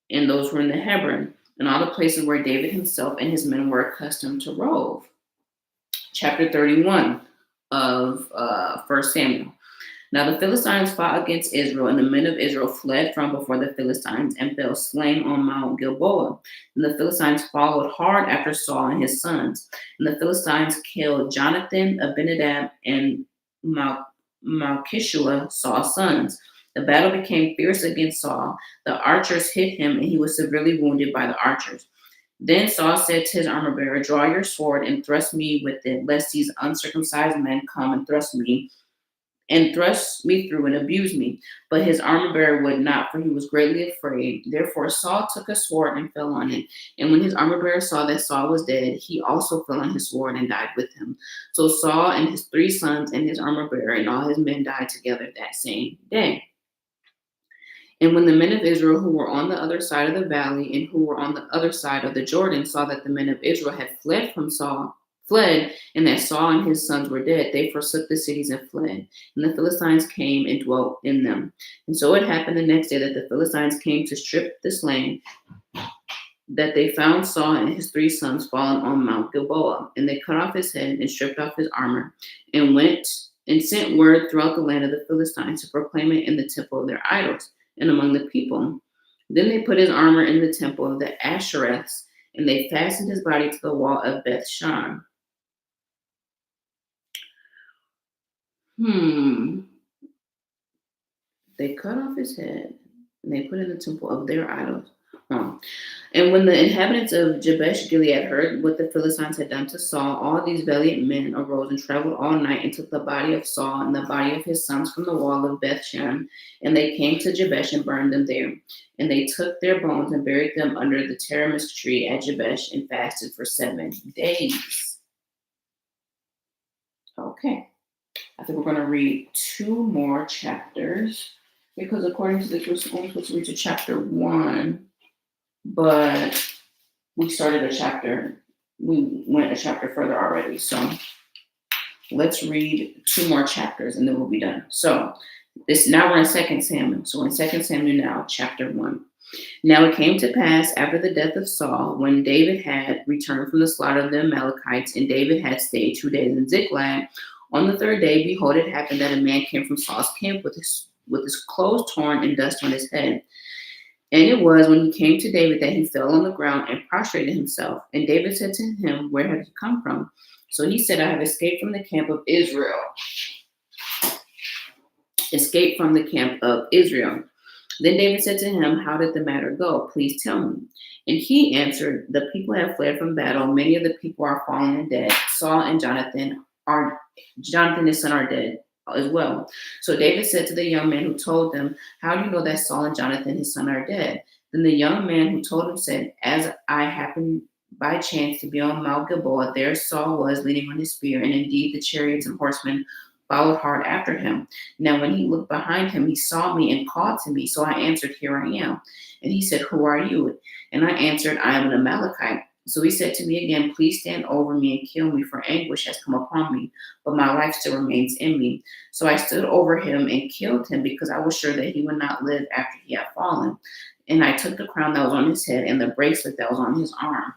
and those who were in the Hebron, and all the places where David himself and his men were accustomed to rove. Chapter 31 of 1 Samuel. Now the Philistines fought against Israel, and the men of Israel fled from before the Philistines and fell slain on Mount Gilboa. And the Philistines followed hard after Saul and his sons. And the Philistines killed Jonathan, Abinadab, and Malchishua, Saul's sons. The battle became fierce against Saul. The archers hit him, and he was severely wounded by the archers. Then Saul said to his armor bearer, "Draw your sword and thrust me with it, lest these uncircumcised men come and thrust me through and abuse me." But his armor bearer would not, for he was greatly afraid. Therefore Saul took a sword and fell on it. And when his armor bearer saw that Saul was dead, he also fell on his sword and died with him. So Saul and his 3 sons and his armor bearer and all his men died together that same day. And when the men of Israel who were on the other side of the valley and who were on the other side of the Jordan saw that the men of Israel had fled, and that Saul and his sons were dead, they forsook the cities and fled. And the Philistines came and dwelt in them. And so it happened the next day that the Philistines came to strip the slain, that they found Saul and his 3 sons fallen on Mount Gilboa. And they cut off his head and stripped off his armor, and went and sent word throughout the land of the Philistines to proclaim it in the temple of their idols and among the people. Then they put his armor in the temple of the Ashereths, and they fastened his body to the wall of Beth Shan. They cut off his head, and they put in the temple of their idols. And when the inhabitants of Jabesh Gilead heard what the Philistines had done to Saul, all these valiant men arose and traveled all night and took the body of Saul and the body of his sons from the wall of Bethshan, and they came to Jabesh and burned them there. And they took their bones and buried them under the Teramisk tree at Jabesh and fasted for 7 days. Okay, I think we're going to read 2 more chapters, because according to this, we're only supposed to read to chapter 1. But we started a chapter, we went a chapter further already. So let's read 2 more chapters and then we'll be done. So now we're in 2 Samuel. So in 2 Samuel now, chapter 1. Now it came to pass after the death of Saul, when David had returned from the slaughter of the Amalekites, and David had stayed 2 days in Ziklag. On the 3rd day, behold, it happened that a man came from Saul's camp with his clothes torn and dust on his head. And it was when he came to David that he fell on the ground and prostrated himself. And David said to him, "Where have you come from?" So he said, "I have escaped from the camp of Israel." Escaped from the camp of Israel. Then David said to him, "How did the matter go? Please tell me." And he answered, "The people have fled from battle. Many of the people are fallen and dead. Saul and Jonathan his son are dead as well." So David said to the young man who told them, "How do you know that Saul and Jonathan his son are dead?" Then the young man who told him said, "As I happened by chance to be on Mount Gilboa. There Saul was leaning on his spear, and indeed the chariots and horsemen followed hard after him. Now, when he looked behind him, he saw me and called to me. So I answered, Here I am. And he said, Who are you? And I answered, I am an Amalekite. So he said to me again, Please stand over me and kill me, for anguish has come upon me, but my life still remains in me. So I stood over him and killed him, because I was sure that he would not live after he had fallen. And I took the crown that was on his head and the bracelet that was on his arm,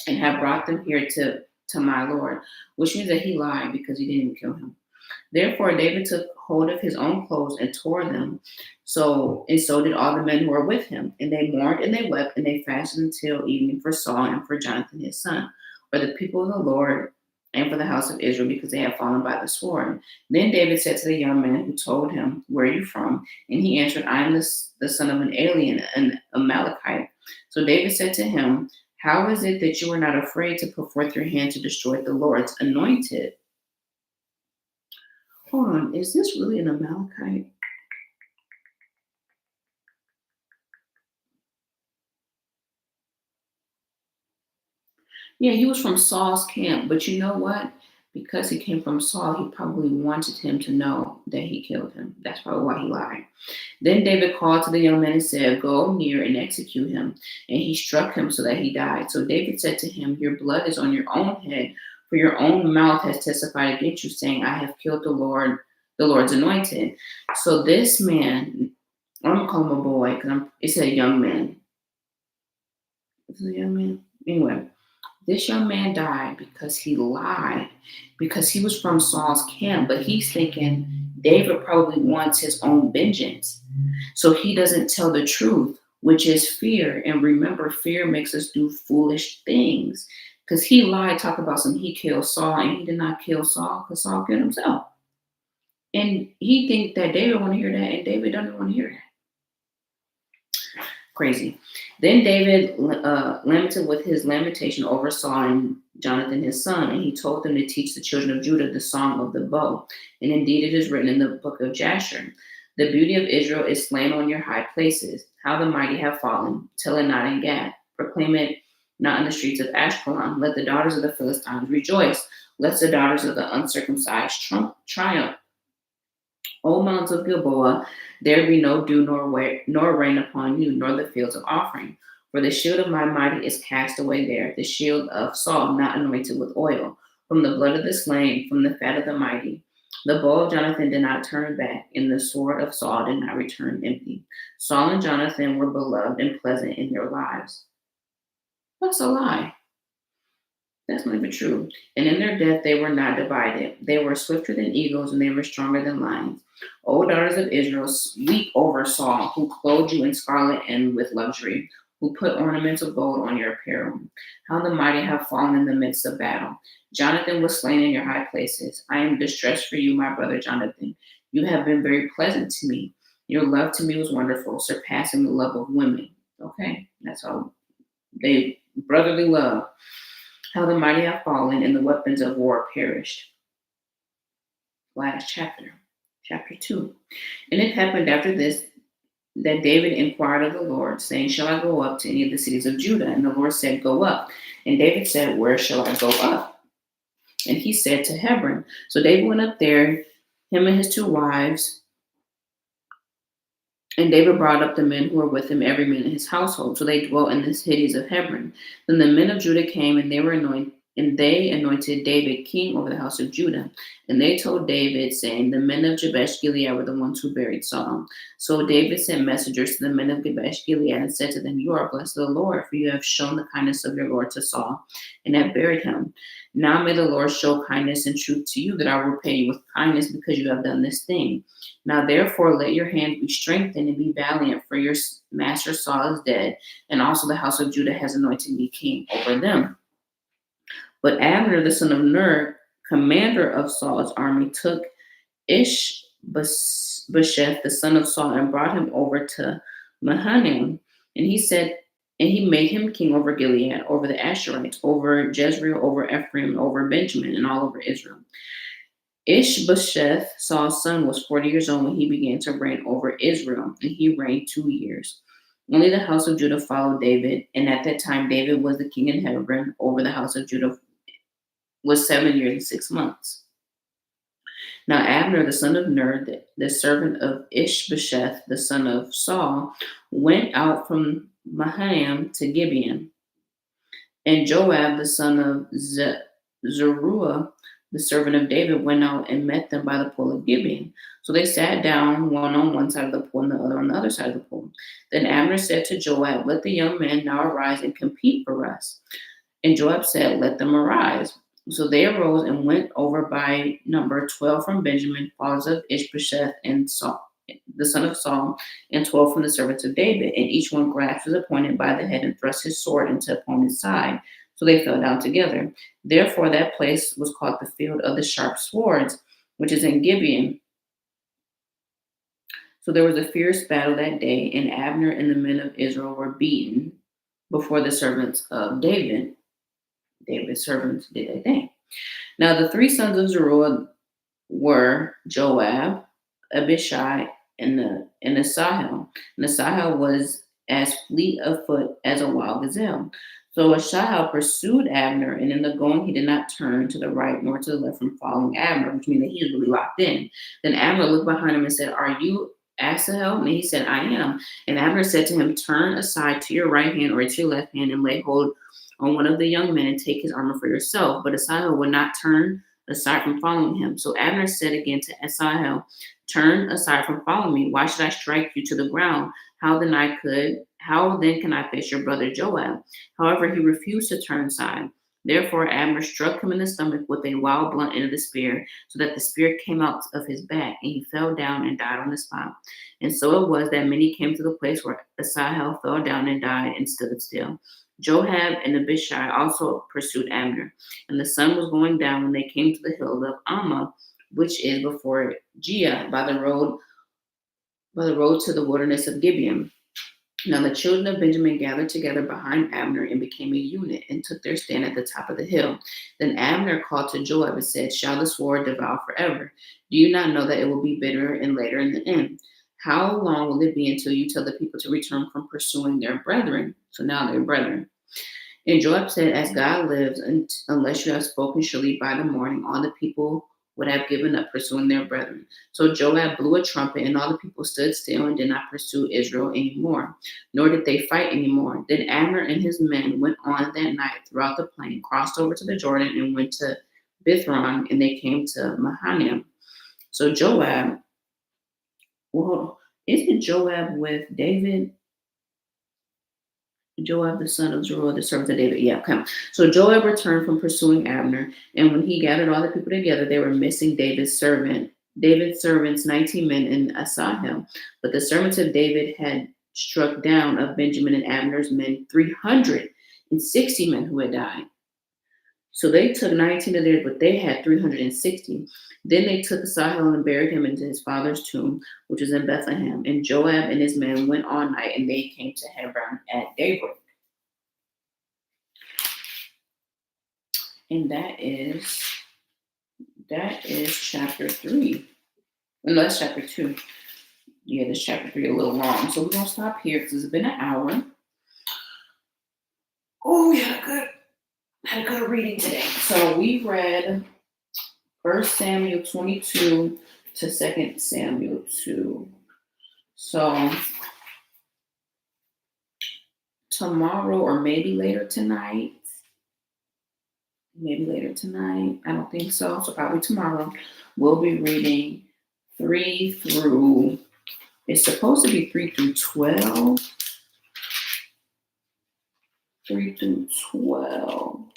and have brought them here to my Lord, which means that he lied because he didn't kill him. Therefore, David took hold of his own clothes and tore them. So did all the men who were with him. And they mourned and they wept and they fasted until evening for Saul and for Jonathan his son, for the people of the Lord and for the house of Israel, because they had fallen by the sword. Then David said to the young man who told him, Where are you from? And he answered, I am the son of an alien, an Amalekite. So David said to him, How is it that you are not afraid to put forth your hand to destroy the Lord's anointed? Hold on, is this really an Amalekite? Yeah, he was from Saul's camp, but you know what? Because he came from Saul, he probably wanted him to know that he killed him. That's probably why he lied. Then David called to the young man and said, Go near and execute him. And he struck him so that he died. So David said to him, Your blood is on your own head, for your own mouth has testified against you, saying, I have killed the Lord's anointed. So this man, I'm gonna call him a boy because it's a young man. Is it a young man? Anyway, this young man died because he lied, because he was from Saul's camp, but he's thinking David probably wants his own vengeance. So he doesn't tell the truth, which is fear. And remember, fear makes us do foolish things. Because he lied, talk about some he killed Saul, and he did not kill Saul because Saul killed himself. And he thinks that David want to hear that, and David doesn't want to hear that. Crazy. Then David lamented with his lamentation over Saul and Jonathan his son, and he told them to teach the children of Judah the song of the bow. And indeed it is written in the book of Jasher, The beauty of Israel is slain on your high places. How the mighty have fallen. Tell it not in Gad. Proclaim it not in the streets of Ashkelon. Let the daughters of the Philistines rejoice. Let the daughters of the uncircumcised triumph. O mountains of Gilboa, there be no dew nor rain upon you, nor the fields of offering. For the shield of my mighty is cast away there, the shield of Saul not anointed with oil, from the blood of the slain, from the fat of the mighty. The bow of Jonathan did not turn back, and the sword of Saul did not return empty. Saul and Jonathan were beloved and pleasant in their lives. That's a lie. That's not even true. And in their death they were not divided. They were swifter than eagles, and they were stronger than lions. O daughters of Israel, weep over Saul, who clothed you in scarlet and with luxury, who put ornaments of gold on your apparel. How the mighty have fallen in the midst of battle. Jonathan was slain in your high places. I am distressed for you, my brother Jonathan. You have been very pleasant to me. Your love to me was wonderful, surpassing the love of women. Okay, that's how they brotherly love. How the mighty have fallen and the weapons of war perished. Last chapter, chapter 2. And it happened after this that David inquired of the Lord, saying, Shall I go up to any of the cities of Judah? And the Lord said, Go up. And David said, Where shall I go up? And he said, To Hebron. So David went up there, him and his two wives. And David brought up the men who were with him, every man in his household. So they dwelt in the cities of Hebron. Then the men of Judah came, and they anointed David king over the house of Judah. And they told David, saying, The men of Jabesh Gilead were the ones who buried Saul. So David sent messengers to the men of Jabesh Gilead and said to them, You are blessed of the Lord, for you have shown the kindness of your Lord to Saul, and have buried him. Now may the Lord show kindness and truth to you, that I will repay you with kindness, because you have done this thing. Now therefore let your hands be strengthened and be valiant, for your master Saul is dead, and also the house of Judah has anointed me king over them. But Abner, the son of Ner, commander of Saul's army, took Ishbosheth, the son of Saul, and brought him over to Mahanaim. And he made him king over Gilead, over the Asherites, over Jezreel, over Ephraim, over Benjamin, and all over Israel. Ishbosheth, Saul's son, was 40 years old when he began to reign over Israel, and he reigned 2 years. Only the house of Judah followed David, and at that time David was the king in Hebron over the house of Judah was 7 years and 6 months. Now Abner, the son of Ner, the servant of Ishbosheth, the son of Saul, went out from Mahanaim to Gibeon. And Joab, the son of Zeruiah, the servant of David, went out and met them by the pool of Gibeon. So they sat down, one on one side of the pool and the other on the other side of the pool. Then Abner said to Joab, "Let the young men now arise and compete for us." And Joab said, "Let them arise." So they arose and went over by number 12 from Benjamin, fathers of Ishbosheth and Saul, the son of Saul, and 12 from the servants of David. And each one grasped his opponent by the head and thrust his sword into opponent's side. So they fell down together. Therefore, that place was called the field of the sharp swords, which is in Gibeon. So there was a fierce battle that day, and Abner and the men of Israel were beaten before the servants of David. David's servants did their thing. Now the three sons of Zeruiah were Joab, Abishai, and Asahel. And Asahel was as fleet of foot as a wild gazelle. So Asahel pursued Abner, and in the going he did not turn to the right nor to the left from following Abner, which means that he was really locked in. Then Abner looked behind him and said, "Are you Asahel?" And he said, "I am." And Abner said to him, "Turn aside to your right hand or to your left hand and lay hold on one of the young men and take his armor for yourself." But Asahel would not turn aside from following him. So Abner said again to Asahel, "Turn aside from following me. Why should I strike you to the ground? How then can I face your brother Joab?" However, he refused to turn aside. Therefore Abner struck him in the stomach with a wild blunt end of the spear, so that the spear came out of his back, and he fell down and died on the spot. And so it was that many came to the place where Asahel fell down and died and stood still. Joab and Abishai also pursued Abner, and the sun was going down when they came to the hill of Ammah, which is before Giah, by the road to the wilderness of Gibeon. Now the children of Benjamin gathered together behind Abner and became a unit and took their stand at the top of the hill. Then Abner called to Joab and said, "Shall the sword devour forever? Do you not know that it will be bitter and later in the end? How long will it be until you tell the people to return from pursuing their brethren?" So now they're brethren. And Joab said, "As God lives, unless you have spoken, surely by the morning all the people would have given up pursuing their brethren." So Joab blew a trumpet, and all the people stood still and did not pursue Israel anymore, nor did they fight anymore. Then Abner and his men went on that night throughout the plain, crossed over to the Jordan, and went to Bithron, and they came to Mahanaim. So Joab, well, hold on. Isn't Joab with David? Joab, the son of Zeruiah, the servant of David. Yeah, okay. So Joab returned from pursuing Abner, and when he gathered all the people together, they were missing David's servants, 19 men in Asahel. But the servants of David had struck down of Benjamin and Abner's men 360 men who had died. So they took 19 of theirs, but they had 360. Then they took Asahel and buried him into his father's tomb, which was in Bethlehem. And Joab and his men went all night, and they came to Hebron at daybreak. And that is chapter 3. Well, no, that's chapter 2. Yeah, this chapter 3 a little long. So we're going to stop here because it's been an hour. Oh, we had a good reading today. So we read 1 Samuel 22 to 2 Samuel 2. So tomorrow or maybe later tonight, I don't think so, so probably tomorrow, we'll be reading 3 through, it's supposed to be 3 through 12. 3 through 12.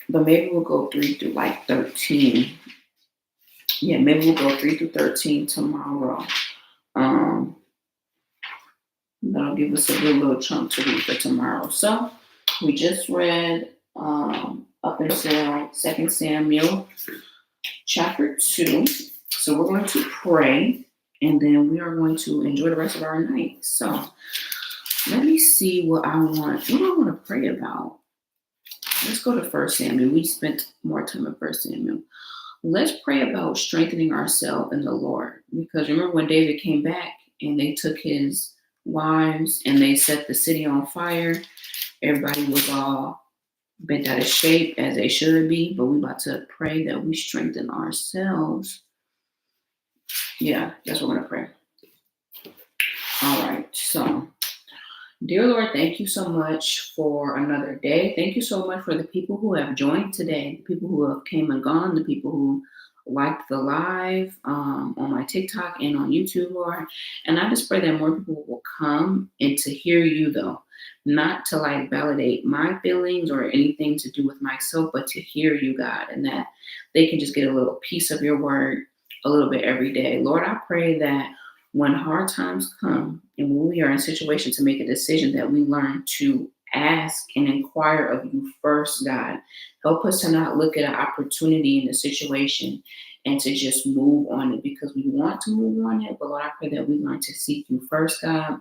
But maybe we'll go 3 through like 13. Yeah, maybe we'll go 3 through 13 tomorrow. That'll give us a good little chunk to read for tomorrow. So we just read up until 2 Samuel chapter 2. So we're going to pray, and then we are going to enjoy the rest of our night. So let me see what I want to pray about. Let's go to 1 Samuel. We spent more time in 1 Samuel. Let's pray about strengthening ourselves in the Lord. Because remember when David came back and they took his wives, and they set the city on fire. Everybody was all bent out of shape as they should be, but we about to pray that we strengthen ourselves. Yeah, that's what we're gonna pray. All right, so dear Lord, thank you so much for another day. Thank you so much for the people who have joined today, the people who have came and gone, the people who liked the live on my TikTok and on YouTube, Lord. And I just pray that more people will come and to hear you, though, not to like validate my feelings or anything to do with myself, but to hear you, God, and that they can just get a little piece of your word a little bit every day. Lord, I pray that when hard times come and when we are in a situation to make a decision, that we learn to ask and inquire of you first, God. Help us to not look at an opportunity in the situation and to just move on it because we want to move on it. But Lord, I pray that we learn to seek you first, God.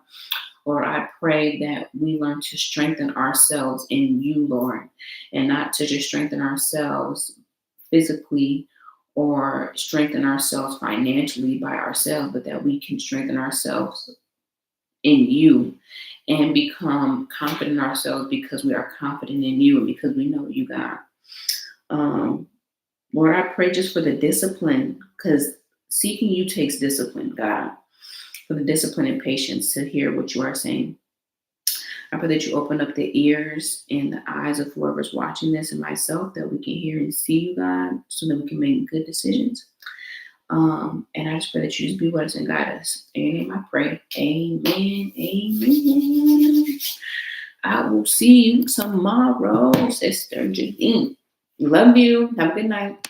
Lord, I pray that we learn to strengthen ourselves in you, Lord, and not to just strengthen ourselves physically or strengthen ourselves financially by ourselves, but that we can strengthen ourselves in you and become confident in ourselves because we are confident in you and because we know you, God. Um, Lord, I pray just for the discipline because seeking you takes discipline, God, for the discipline and patience to hear what you are saying. I pray that you open up the ears and the eyes of whoever's watching this and myself, that we can hear and see you, God, so that we can make good decisions. And I just pray that you just be with us and guide us. In your name I pray. Amen. Amen. I will see you tomorrow, Sister Jadine. Love you. Have a good night.